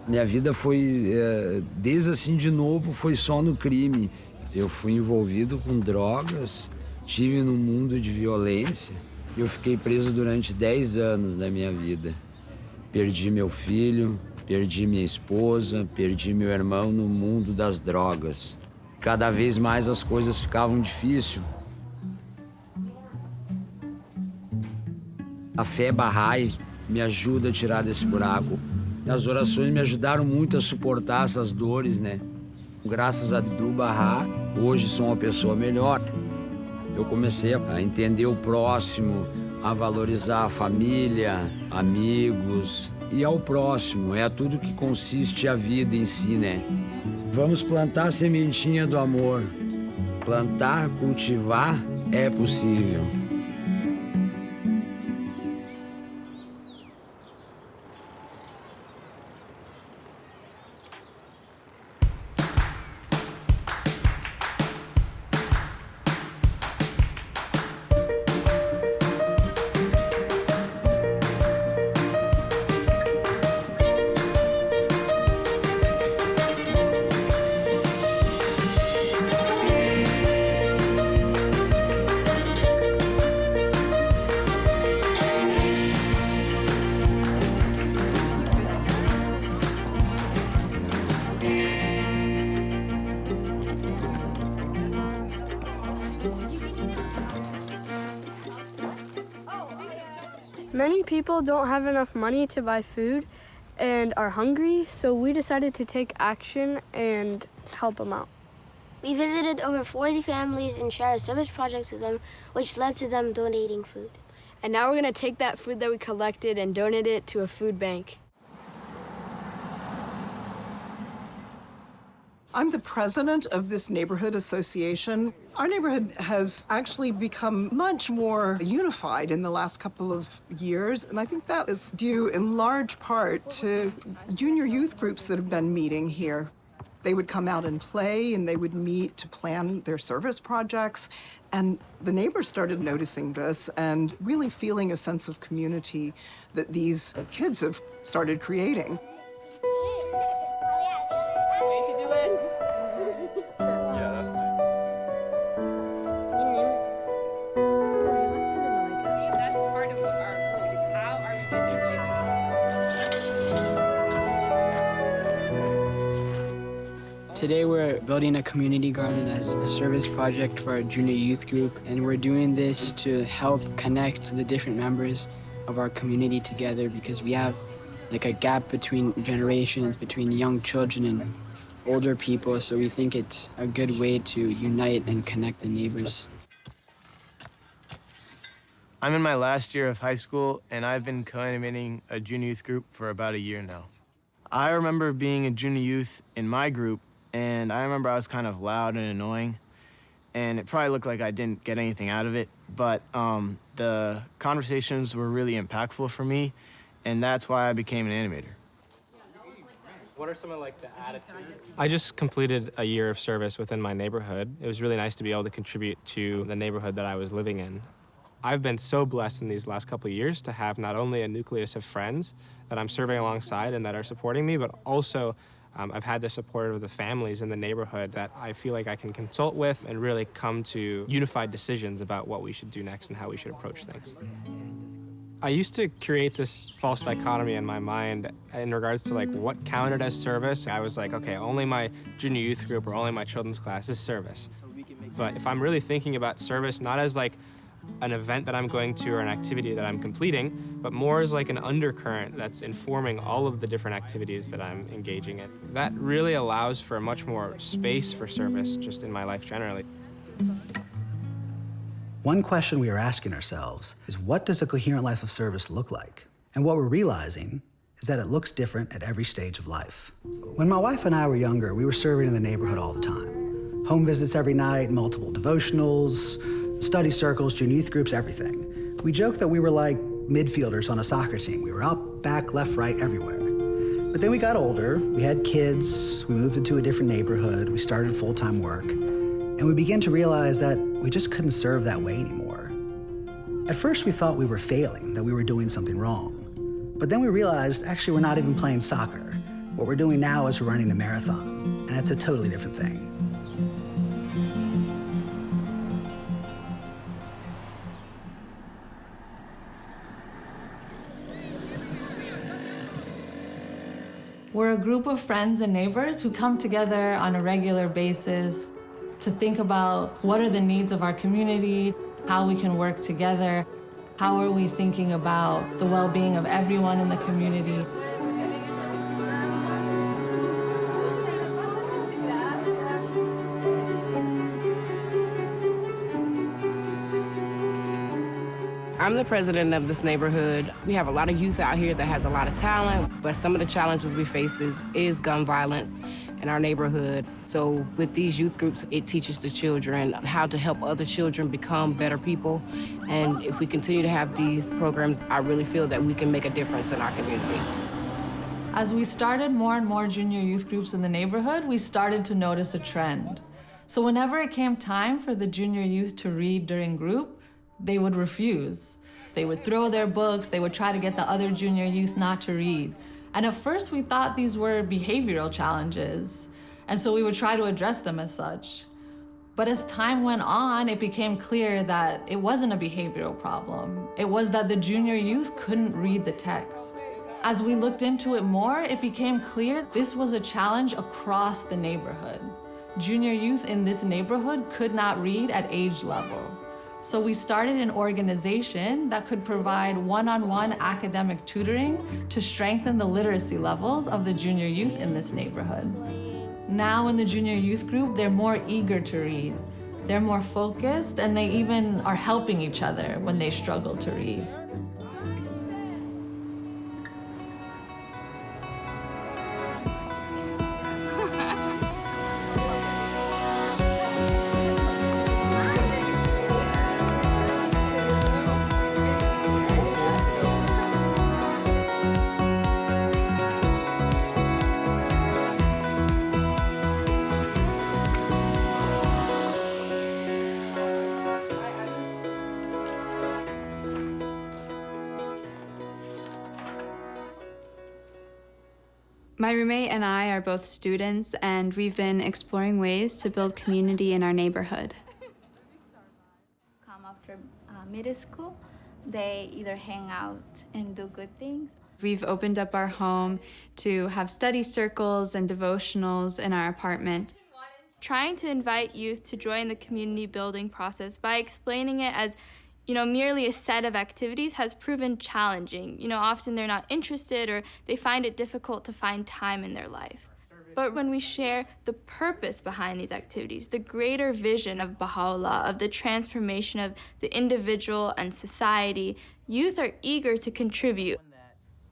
Speaker 17: Minha vida foi, desde assim de novo, foi só no crime. Eu fui envolvido com drogas, estive num mundo de violência e eu fiquei preso durante 10 anos da minha vida. Perdi meu filho, perdi minha esposa, perdi meu irmão no mundo das drogas. Cada vez mais as coisas ficavam difíceis. A fé Bahá'í me ajuda a tirar desse buraco. As orações me ajudaram muito a suportar essas dores, né? Graças a Abdul Bahá, hoje sou uma pessoa melhor. Eu comecei a entender o próximo, a valorizar a família, amigos e ao próximo. É tudo que consiste a vida em si, né? Vamos plantar a sementinha do amor. Plantar, cultivar é possível.
Speaker 18: Many people don't have enough money to buy food and are hungry, so we decided to take action and help them out.
Speaker 5: We visited over 40 families and shared a service project to them, which led to them donating food.
Speaker 18: And now we're going to take that food that we collected and donate it to a food bank.
Speaker 19: I'm the president of this neighborhood association. Our neighborhood has actually become much more unified in the last couple of years, and I think that is due in large part to junior youth groups that have been meeting here. They would come out and play, and they would meet to plan their service projects, and the neighbors started noticing this and really feeling a sense of community that these kids have started creating.
Speaker 23: Today we're building a community garden as a service project for our junior youth group, and we're doing this to help connect the different members of our community together because we have like a gap between generations, between young children and older people, so we think it's a good way to unite and connect the neighbors.
Speaker 1: I'm in my last year of high school, and I've been co-animating a junior youth group for about a year now. I remember being a junior youth in my group, and I remember I was kind of loud and annoying, and it probably looked like I didn't get anything out of it, but the conversations were really impactful for me, and that's why I became an animator.
Speaker 2: What are some of the attitudes? I just completed a year of service within my neighborhood. It was really nice to be able to contribute to the neighborhood that I was living in. I've been so blessed in these last couple of years to have not only a nucleus of friends that I'm serving alongside and that are supporting me, but also I've had the support of the families in the neighborhood that I feel like I can consult with and really come to unified decisions about what we should do next and how we should approach things. I used to create this false dichotomy in my mind in regards to what counted as service. I was like, okay, only my junior youth group or only my children's class is service. But if I'm really thinking about service, not as an event that I'm going to or an activity that I'm completing, but more as an undercurrent that's informing all of the different activities that I'm engaging in. That really allows for much more space for service just in my life generally.
Speaker 14: One question we are asking ourselves is, what does a coherent life of service look like? And what we're realizing is that it looks different at every stage of life. When my wife and I were younger, we were serving in the neighborhood all the time. Home visits every night, multiple devotionals, study circles, junior youth groups, everything. We joked that we were like midfielders on a soccer team. We were up, back, left, right, everywhere. But then we got older, we had kids, we moved into a different neighborhood, we started full-time work, and we began to realize that we just couldn't serve that way anymore. At first we thought we were failing, that we were doing something wrong. But then we realized, actually, we're not even playing soccer. What we're doing now is we're running a marathon, and it's a totally different thing.
Speaker 21: We're a group of friends and neighbors who come together on a regular basis to think about what are the needs of our community, how we can work together, how are we thinking about the well-being of everyone in the community.
Speaker 16: I'm the president of this neighborhood. We have a lot of youth out here that has a lot of talent, but some of the challenges we face is gun violence in our neighborhood. So with these youth groups, it teaches the children how to help other children become better people. And if we continue to have these programs, I really feel that we can make a difference in our community.
Speaker 21: As we started more and more junior youth groups in the neighborhood, we started to notice a trend. So whenever it came time for the junior youth to read during group, they would refuse. They would throw their books, they would try to get the other junior youth not to read. And at first we thought these were behavioral challenges, and so we would try to address them as such. But as time went on, it became clear that it wasn't a behavioral problem. It was that the junior youth couldn't read the text. As we looked into it more, it became clear this was a challenge across the neighborhood. Junior youth in this neighborhood could not read at age level. So we started an organization that could provide one-on-one academic tutoring to strengthen the literacy levels of the junior youth in this neighborhood. Now in the junior youth group, they're more eager to read. They're more focused, and they even are helping each other when they struggle to read.
Speaker 24: My roommate and I are both students, and we've been exploring ways to build community in our neighborhood.
Speaker 25: Come after middle school, they either hang out and do good things.
Speaker 24: We've opened up our home to have study circles and devotionals in our apartment.
Speaker 27: Trying to invite youth to join the community building process by explaining it as merely a set of activities has proven challenging. Often they're not interested or they find it difficult to find time in their life. but when we share the purpose behind these activities, the greater vision of Baha'u'llah, of the transformation of the individual and society, youth are eager to contribute.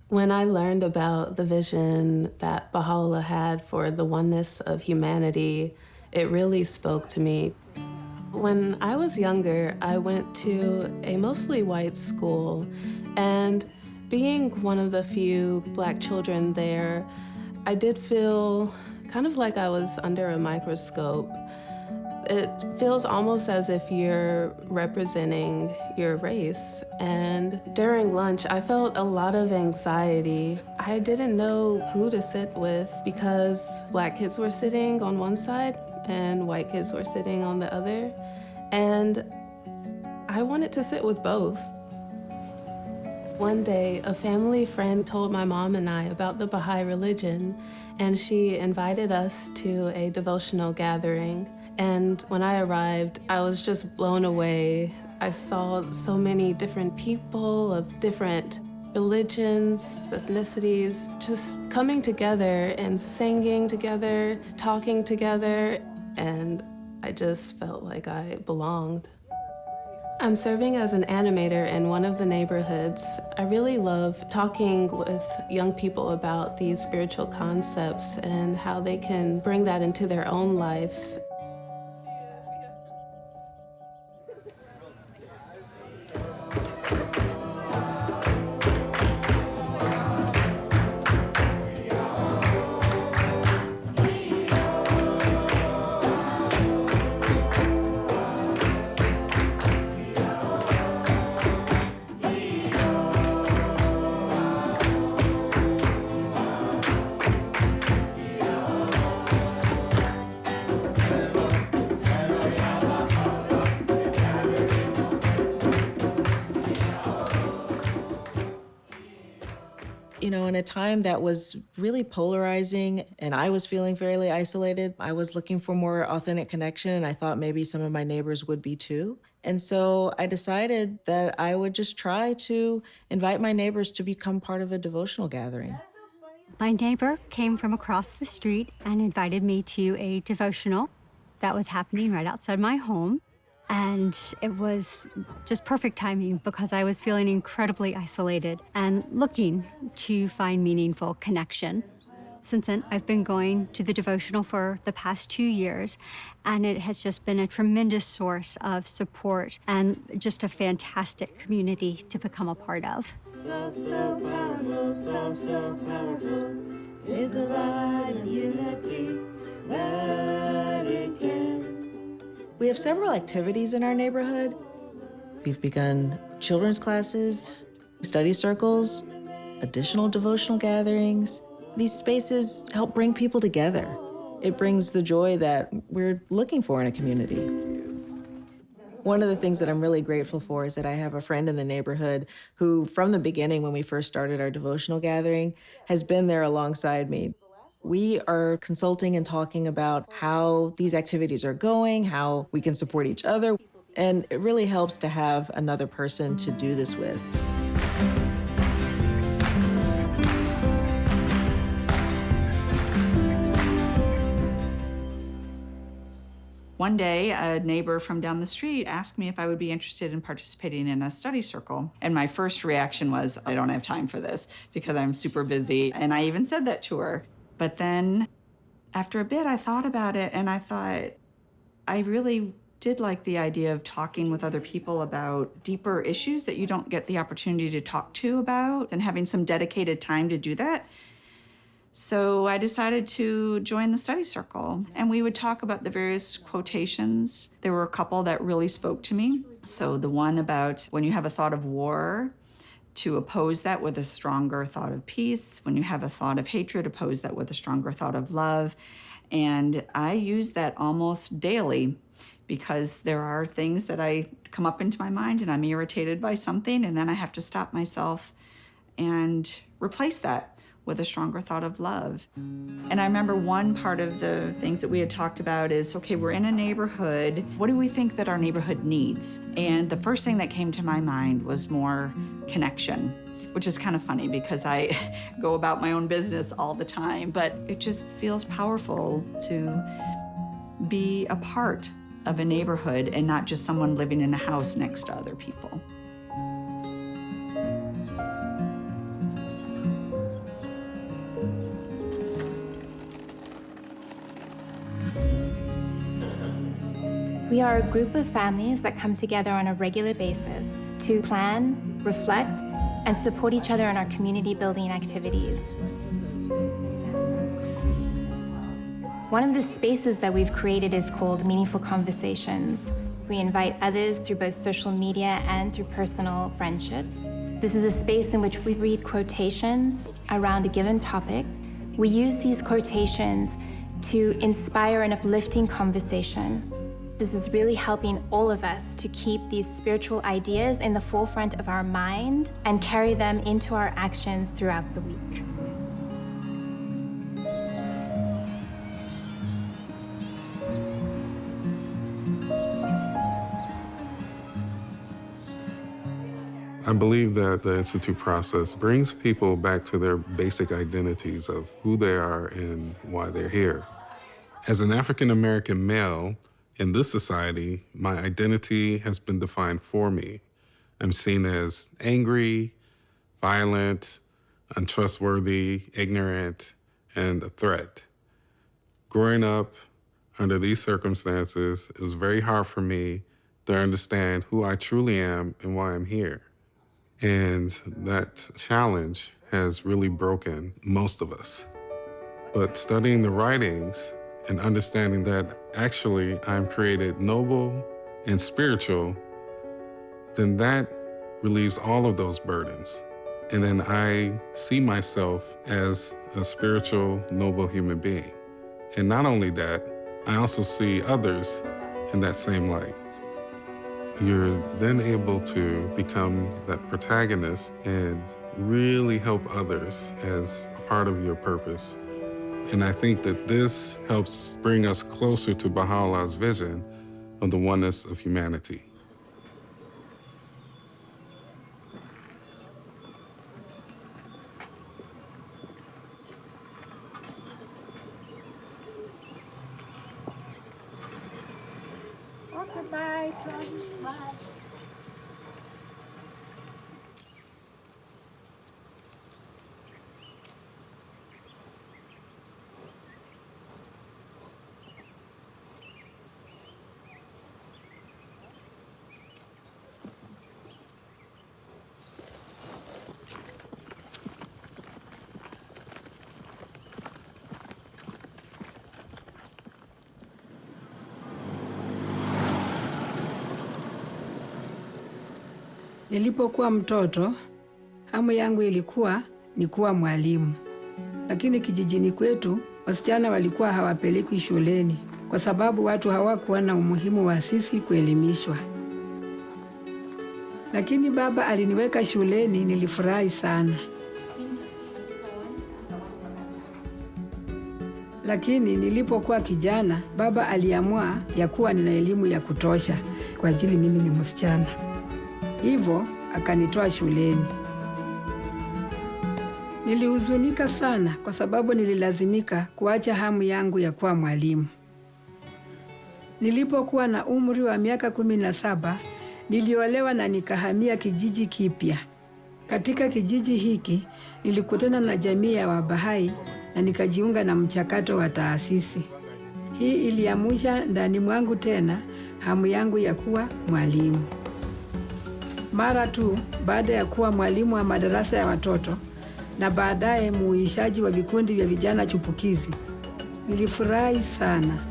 Speaker 22: When I learned about the vision that Baha'u'llah had for the oneness of humanity, it really spoke to me. When I was younger, I went to a mostly white school, and being one of the few Black children there, I did feel kind of like I was under a microscope. It feels almost as if you're representing your race. And during lunch, I felt a lot of anxiety. I didn't know who to sit with because Black kids were sitting on one side and white kids were sitting on the other. And I wanted to sit with both. One day, a family friend told my mom and I about the Baha'i religion, and she invited us to a devotional gathering. And when I arrived, I was just blown away. I saw so many different people of different religions, ethnicities, just coming together and singing together, talking together, and I just felt like I belonged. I'm serving as an animator in one of the neighborhoods. I really love talking with young people about these spiritual concepts and how they can bring that into their own lives.
Speaker 3: You know, in a time that was really polarizing and I was feeling fairly isolated, I was looking for more authentic connection, and I thought maybe some of my neighbors would be too. And so I decided that I would just try to invite my neighbors to become part of a devotional gathering.
Speaker 4: My neighbor came from across the street and invited me to a devotional that was happening right outside my home. And it was just perfect timing because I was feeling incredibly isolated and looking to find meaningful connection. Since then, I've been going to the devotional for the past 2 years, and it has just been a tremendous source of support and just a fantastic community to become a part of.
Speaker 7: So powerful is the light of unity that it can.
Speaker 3: We have several activities in our neighborhood. We've begun children's classes, study circles, additional devotional gatherings. These spaces help bring people together. It brings the joy that we're looking for in a community. One of the things that I'm really grateful for is that I have a friend in the neighborhood who, from the beginning when we first started our devotional gathering, has been there alongside me. We are consulting and talking about how these activities are going, how we can support each other, and it really helps to have another person to do this with.
Speaker 8: One day, a neighbor from down the street asked me if I would be interested in participating in a study circle. And my first reaction was, I don't have time for this because I'm super busy. And I even said that to her. But then after a bit, I thought about it and I thought, I really did like the idea of talking with other people about deeper issues that you don't get the opportunity to talk to about and having some dedicated time to do that. So I decided to join the study circle, and we would talk about the various quotations. There were a couple that really spoke to me. So the one about when you have a thought of war, to oppose that with a stronger thought of peace. When you have a thought of hatred, oppose that with a stronger thought of love. And I use that almost daily because there are things that I come up into my mind and I'm irritated by something, and then I have to stop myself and replace that with a stronger thought of love. And I remember one part of the things that we had talked about is, okay, we're in a neighborhood. What do we think that our neighborhood needs? And the first thing that came to my mind was more connection. which is kind of funny because I go about my own business all the time, but it just feels powerful to be a part of a neighborhood and not just someone living in a house next to other people.
Speaker 25: We are a group of families that come together on a regular basis to plan, reflect, and support each other in our community building activities. One of the spaces that we've created is called Meaningful Conversations. We invite others through both social media and through personal friendships. This is a space in which we read quotations around a given topic. We use these quotations to inspire an uplifting conversation. This is really helping all of us to keep these spiritual ideas in the forefront of our mind and carry them into our actions throughout the week.
Speaker 6: I believe that the Institute process brings people back to their basic identities of who they are and why they're here. As an African-American male, in this society, my identity has been defined for me. I'm seen as angry, violent, untrustworthy, ignorant, and a threat. Growing up under these circumstances, it was very hard for me to understand who I truly am and why I'm here. And that challenge has really broken most of us. But studying the writings and understanding that actually I'm created noble and spiritual, then that relieves all of those burdens. And then I see myself as a spiritual, noble human being. And not only that, I also see others in that same light. You're then able to become that protagonist and really help others as a part of your purpose. And I think that this helps bring us closer to Baha'u'llah's vision of the oneness of humanity.
Speaker 25: Bye.
Speaker 16: Nilipokuwa mtoto, hamu yangu ilikuwa ni kuwa mwalimu. Lakini kijijini kwetu, wasichana walikuwa hawapelekwi shuleni kwa sababu watu hawakuwa na umuhimu wa sisi kuelimishwa. Lakini baba aliniweka shuleni, nilifurahi sana. Lakini nilipokuwa kijana, baba aliamua ya kuwa nina elimu ya kutosha kwa ajili mimi ni msichana. Hivyo akanitoa shuleni. Nilihuzunika sana kwa sababu nililazimika kuacha hamu yangu ya kuwa mwalimu. Nilipokuwa na umri wa miaka 17, niliolewa na nikahamia kijiji kipya. Katika kijiji hiki, nilikutana na jamii ya Baha'i na nikajiunga na mchakato wa taasisi. Hii iliamsha ndani mwangu tena hamu yangu ya kuwa mwalimu. Mara tu baada ya kuwa mwalimu wa madarasa ya watoto na baadaye muishaji wa vikundi vya vijana chupukizi, nilifurahi sana.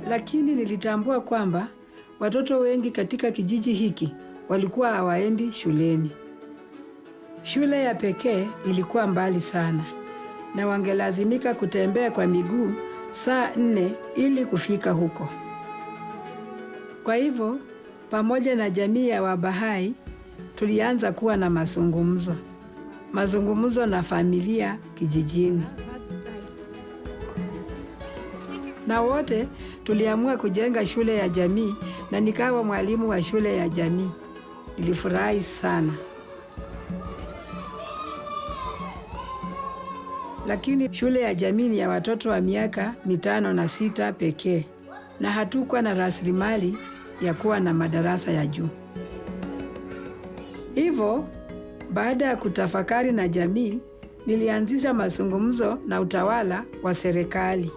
Speaker 16: Lakini nilitambua kwamba watoto wengi katika kijiji hiki walikuwa hawaendi shuleni. Shule ya pekee ilikuwa mbali sana na wangelazimika kutembea kwa miguu saa 4 ili kufika huko. Kwa hivyo, pamoja na jamii ya Baha'i, tulianza kuwa na mazungumzo na familia kijijini. Na wote tuliamua kujenga shule ya jamii na nikawa mwalimu wa shule ya jamii. Nilifurahi sana.
Speaker 9: lakini shule ya jamii ya watoto wa miaka 5 na 6 pekee, na hatukuwa na rasilimali ya kuwa na madarasa ya juu. Hivyo, baada ya kutafakari na jamii, nilianzisha mazungumzo na utawala wa serikali.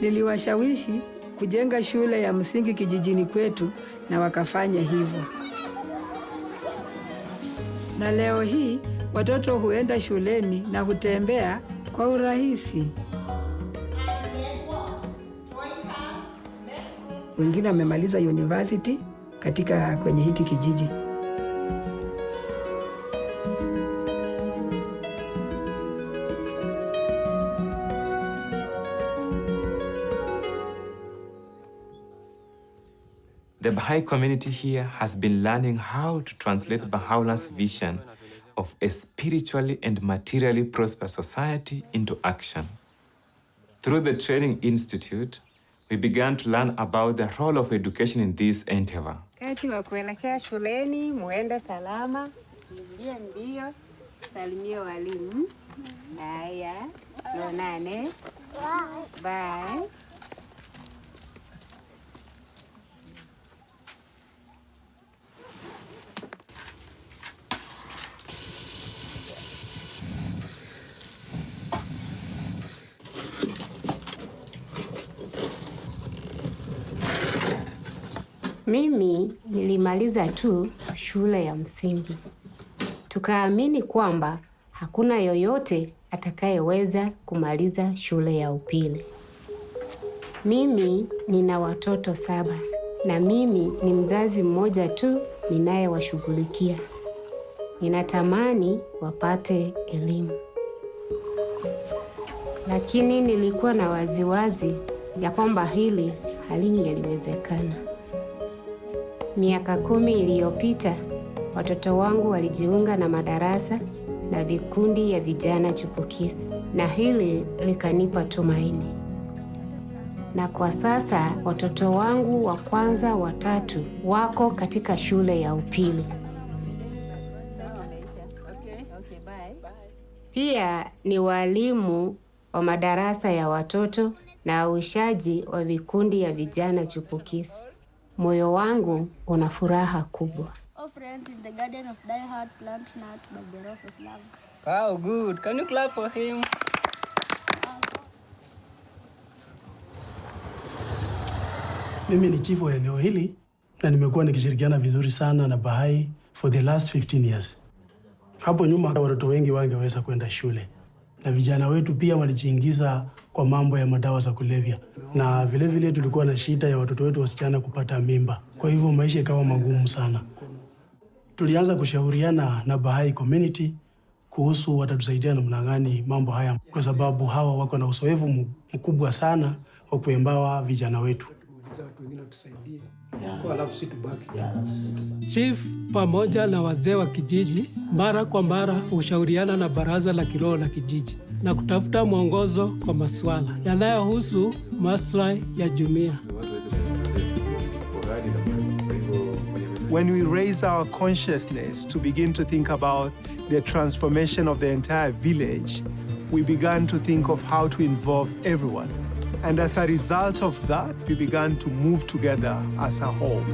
Speaker 9: Niliwashawishi kujenga shule ya msingi kijijini kwetu na wakafanya hivyo. Na leo hii watoto huenda shuleni na hutembea kwa urahisi. Wengine wamemaliza university kwenye hiki kijiji.
Speaker 11: The Baha'i community here has been learning how to translate Baha'u'llah's vision of a spiritually and materially prosperous society into action. Through the Training Institute, we began to learn about the role of education in this endeavor.
Speaker 22: Kati wa kuelekea shuleni, muende salama, kimbia mbio, salimia walimu. Haya, tuonane. Bye. Mimi nilimaliza tu shule ya msingi. Tukaamini kwamba hakuna yoyote atakayeweza kumaliza shule ya upili. Mimi nina watoto 7 na mimi ni mzazi mmoja tu ninayewashughulikia. Ninatamani wapate elimu. Lakini nilikuwa na waziwazi ya kwamba hili halingeliwezekana. Miaka 10 iliyopita, watoto wangu walijiunga na madarasa na vikundi ya vijana chipukizi, na hili likanipa tumaini. Na kwa sasa watoto wangu wa kwanza 3 wako katika shule ya upili. Pia ni walimu wa madarasa ya watoto na uishaji wa vikundi ya vijana chipukizi. Moyo wangu una furaha kubwa.
Speaker 23: Wow, good. Can you clap for him?
Speaker 12: Mimi ni chifu wa eneo hili na nimekuwa nikishirikiana vizuri sana na Baha'i for the last 15 years. Hapo nyuma watoto wengi wangeweza kwenda shule, na vijana wetu pia walijiingiza kwa mambo ya madawa za kulevya, na vile tulikuwa na shida ya watoto wetu wasichana kupata mimba. Kwa hivyo maisha ikawa magumu sana. Tulianza kushauriana na Baha'i community kuhusu watatusaidia namna gani mambo haya, kwa sababu hawa wako na uzoefu mkubwa sana wa kuembawa vijana wetu.
Speaker 13: Chief pamoja na wazee wa kijiji mara kwa mara hushauriana na baraza la kiroho la kijiji na kutafuta mwongozo kwa masuala yanayohusu maslahi ya jumuiya.
Speaker 15: When we raise our consciousness to begin to think about the transformation of the entire village, we began to think of how to involve everyone. And as a result of that, we began to move together as a whole.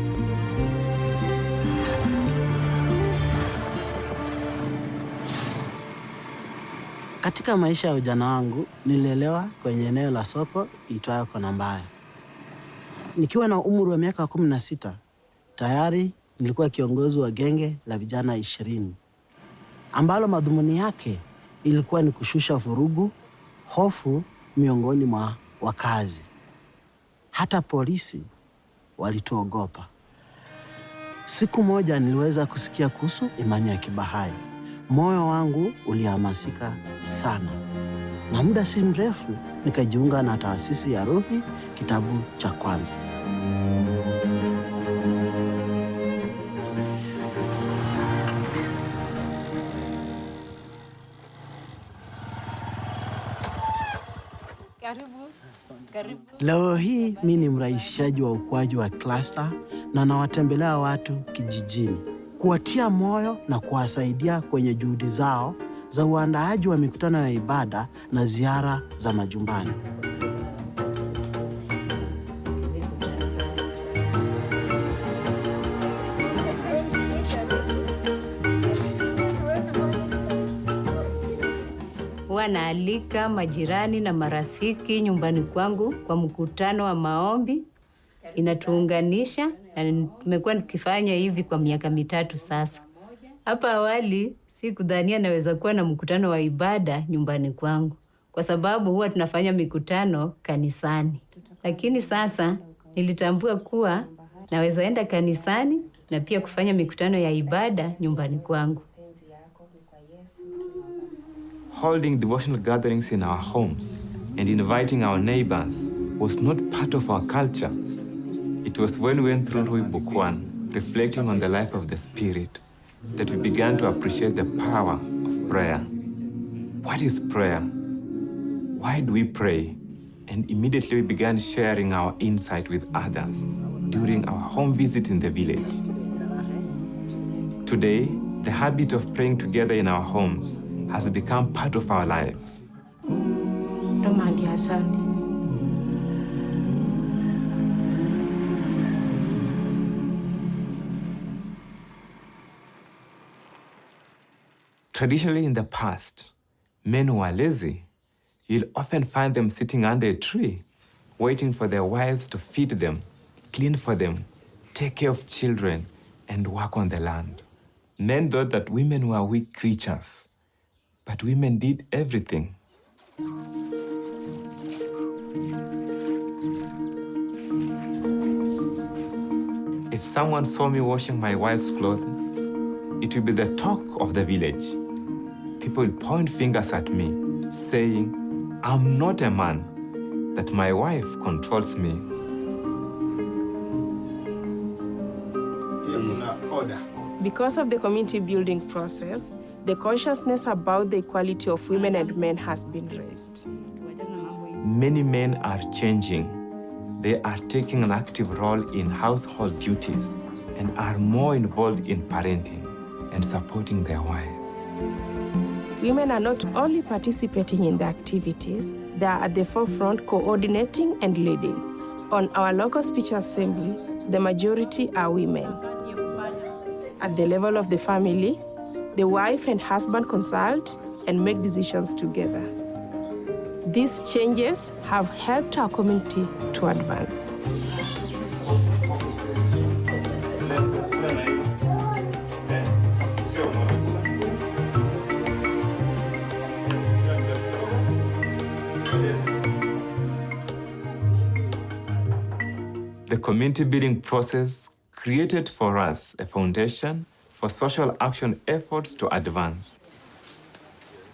Speaker 20: Katika maisha ya ujana wangu, nililelewa kwenye eneo la soko itwayo Kona Mbaya. Nikiwa na umri wa miaka 16, tayari nilikuwa kiongozi wa genge la vijana 20, ambalo madhumuni yake ilikuwa ni kushusha vurugu, hofu miongoni mwa wakazi. Hata polisi walituogopa. Siku moja niliweza kusikia kuhusu imani ya Kibahai. Moyo wangu ulihamasika sana, na muda si mrefu nikajiunga na taasisi ya Ruhi kitabu cha kwanza. Leo hii mimi ni mrahisishaji wa ukuaji wa cluster na nawatembelea watu kijijini, kuwatia moyo na kuwasaidia kwenye juhudi zao za uandaaji wa mikutano ya ibada na ziara za majumbani.
Speaker 1: Naalika majirani na marafiki nyumbani kwangu kwa mkutano wa maombi. Inatuunganisha na tumekuwa tukifanya hivi kwa miaka 3 sasa. Hapa awali sikudhania naweza kuwa na mkutano wa ibada nyumbani kwangu, kwa sababu huwa tunafanya mikutano kanisani. Lakini sasa nilitambua kuwa naweza enda kanisani na pia kufanya mikutano ya ibada nyumbani kwangu.
Speaker 11: Holding devotional gatherings in our homes and inviting our neighbors was not part of our culture. It was when we went through Book 1, reflecting on the life of the Spirit, that we began to appreciate the power of prayer. What is prayer? Why do we pray? And immediately we began sharing our insight with others during our home visit in the village. Today, the habit of praying together in our homes has become part of our lives. Traditionally in the past, men who are lazy, you'll often find them sitting under a tree, waiting for their wives to feed them, clean for them, take care of children, and work on the land. Men thought that women were weak creatures, but women did everything. If someone saw me washing my wife's clothes, it would be the talk of the village. People would point fingers at me, saying, I'm not a man, that my wife controls me.
Speaker 16: Because of the community building process, the consciousness about the equality of women and men has been raised.
Speaker 11: Many men are changing. They are taking an active role in household duties and are more involved in parenting and supporting their wives.
Speaker 16: Women are not only participating in the activities, they are at the forefront coordinating and leading. On our local speech assembly, the majority are women. At the level of the family, the wife and husband consult and make decisions together. These changes have helped our community to advance.
Speaker 11: The community building process created for us a foundation for social action efforts to advance.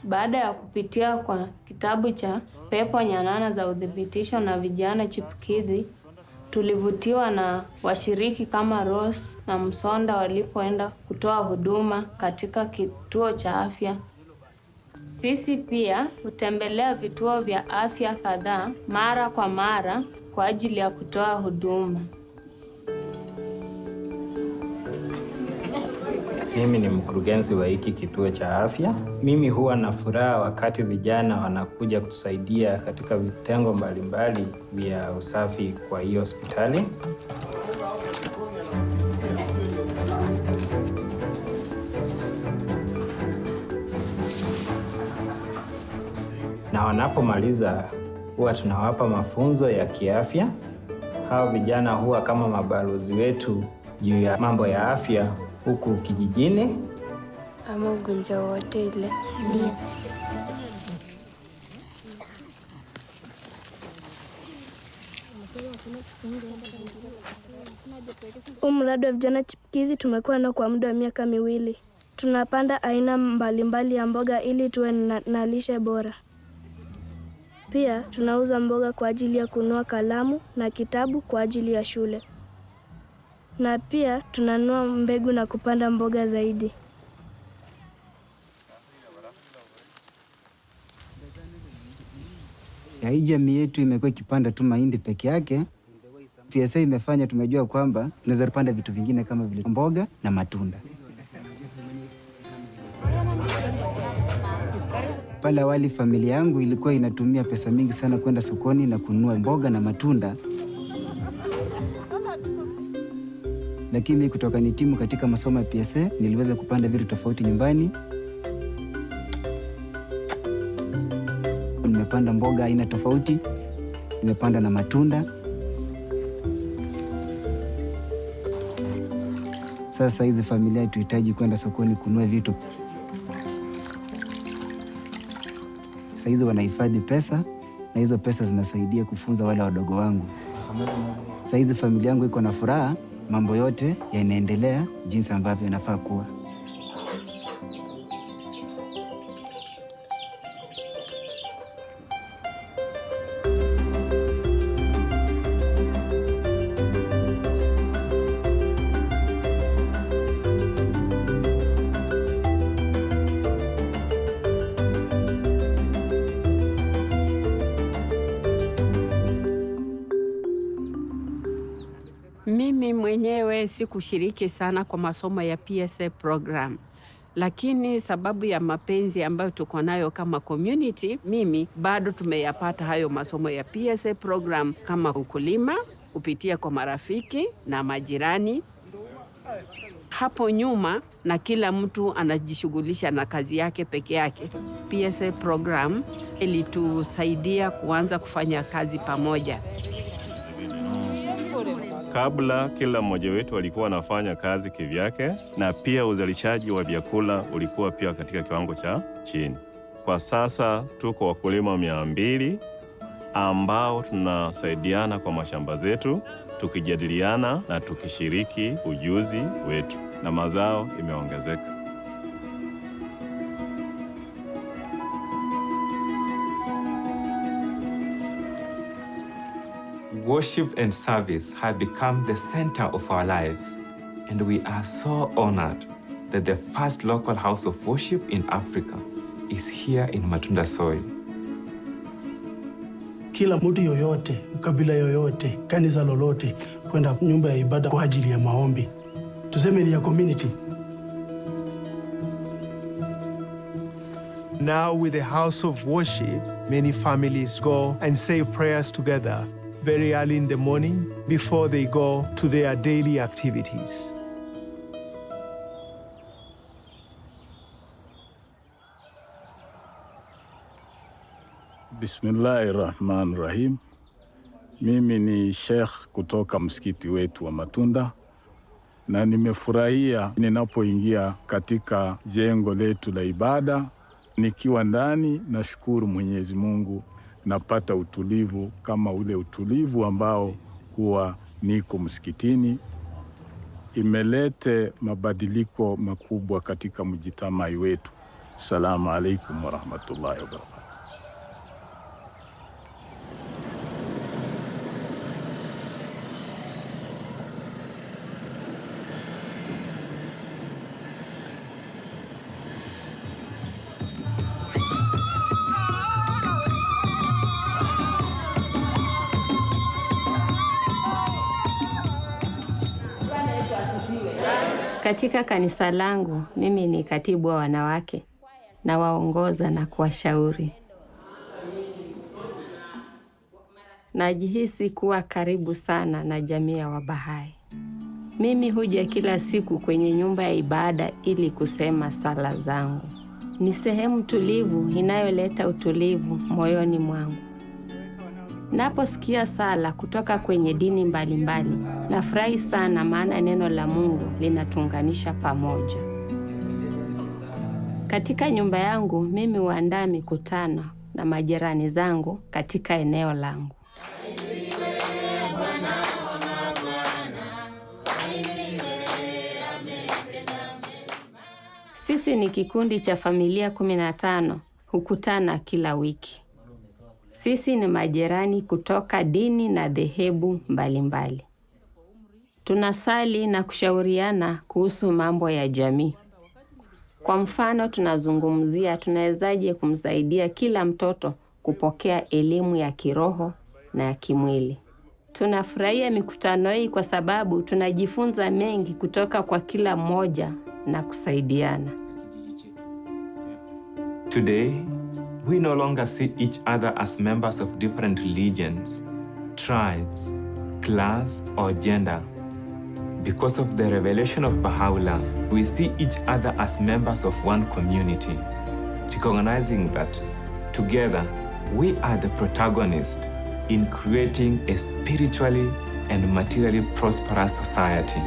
Speaker 5: Baada ya kupitia kwa kitabu cha Pepo Nyanana za Udhibitisho na Vijana Chipukizi, tulivutiwa na washiriki kama Rose na Msonda walipoenda kutoa huduma katika kituo cha afya. Sisi pia hutembelea vituo vya afya kadhaa mara kwa mara kwa ajili ya kutoa huduma.
Speaker 10: Mimi ni mkurugenzi wa hiki kituo cha afya. Mimi huwa na furaha wakati vijana wanakuja kutusaidia katika vitengo mbalimbali vya usafi kwa hiyo hospitali. Na wanapomaliza huwa tunawapa mafunzo ya kiafya. Hao vijana huwa kama mabalozi wetu juu ya mambo ya afya huku kijijini.
Speaker 5: Ama ugonjwa wote ile.
Speaker 17: Mradi wa vijana chipukizi tumekuwa nao kwa muda wa miaka 2. Tunapanda aina mbalimbali ya mboga ili tuwe na lishe bora. Pia tunauza mboga kwa ajili ya kununua kalamu na kitabu kwa ajili ya shule. Na pia tunanunua mbegu na kupanda mboga zaidi.
Speaker 18: Ya hii jamii yetu imekuwa ikipanda tu mahindi peke yake. PSA imefanya tumejua kwamba tunaweza kupanda vitu vingine kama vile mboga na matunda. Pale awali familia yangu ilikuwa inatumia pesa mingi sana kwenda sokoni na kununua mboga na matunda. Lakini kutoka nitimu katika masomo ya PSA, niliweza kupanda vitu tofauti nyumbani. Nimepanda mboga aina tofauti, nimepanda na matunda. Sasa hizi familia tuhitaji kwenda sokoni kununua vitu. Sasa hizi wanahifadhi pesa na hizo pesa zinasaidia kufunza wale wadogo wangu. Sasa hizi familia yangu iko na furaha, mambo yote yanaendelea jinsi ambavyo yanafaa kuwa.
Speaker 2: Mimi mwenyewe sikushiriki sana kwa masomo ya PSA program. Lakini sababu ya mapenzi ambayo tuko nayo kama community, mimi bado tumeyapata hayo masomo ya PSA program kama ukulima, kupitia kwa marafiki na majirani. Hapo nyuma na kila mtu anajishughulisha na kazi yake peke yake. PSA program ilitusaidia kuanza kufanya kazi pamoja.
Speaker 14: Kabla kila mmoja wetu alikuwa anafanya kazi kivyake, na pia uzalishaji wa vyakula ulikuwa pia katika kiwango cha chini. Kwa sasa tuko wakulima 200 ambao tunasaidiana kwa mashamba zetu, tukijadiliana na tukishiriki ujuzi wetu, na mazao imeongezeka.
Speaker 11: Worship and service have become the center of our lives, and we are so honored that the first local house of worship in Africa is here in Matunda soil.
Speaker 12: Kila mtu yoyote, kabila yoyote, kanisa lolote, kwenda nyumba ya ibada kwa ajili ya maombi. Tuseme ni ya community.
Speaker 15: Now with the house of worship, many families go and say prayers together very early in the morning before they go to their daily activities.
Speaker 19: Bismillahirrahmanirrahim. Mimi ni Sheikh kutoka msikiti wetu wa Matunda, na nimefurahia ninapoingia katika jengo letu la ibada. Nikiwa ndani, nashukuru Mwenyezi Mungu, napata utulivu kama ule utulivu ambao huwa niko msikitini. Imelete mabadiliko makubwa katika mjitamai wetu. Assalamu alaikum warahmatullahi wabarakatuh.
Speaker 5: Katika kanisa langu, mimi ni katibu wa wanawake na waongoza na kuwashauri. Najihisi kuwa karibu sana na jamii ya Wabaha'i. Mimi huja kila siku kwenye nyumba ya ibada ili kusema sala zangu. Ni sehemu tulivu inayoleta utulivu moyoni mwangu. Naposikia sala kutoka kwenye dini mbalimbali, nafurahi sana, maana neno la Mungu linatuunganisha pamoja. Katika nyumba yangu, mimi huandaa mikutano na majirani zangu katika eneo langu. Sisi ni kikundi cha familia 15, hukutana kila wiki. Sisi ni majirani kutoka dini na dhehebu mbalimbali. Tunasali na kushauriana kuhusu mambo ya jamii. Kwa mfano, tunazungumzia tunawezaje kumsaidia kila mtoto kupokea elimu ya kiroho na ya kimwili. Tunafurahia mikutano hii kwa sababu tunajifunza mengi kutoka kwa kila mmoja na kusaidiana.
Speaker 11: Today, We no longer see each other as members of different religions, tribes, class, or gender. Because of the revelation of Baha'u'llah, we see each other as members of one community, recognizing that together we are the protagonists in creating a spiritually and materially prosperous society.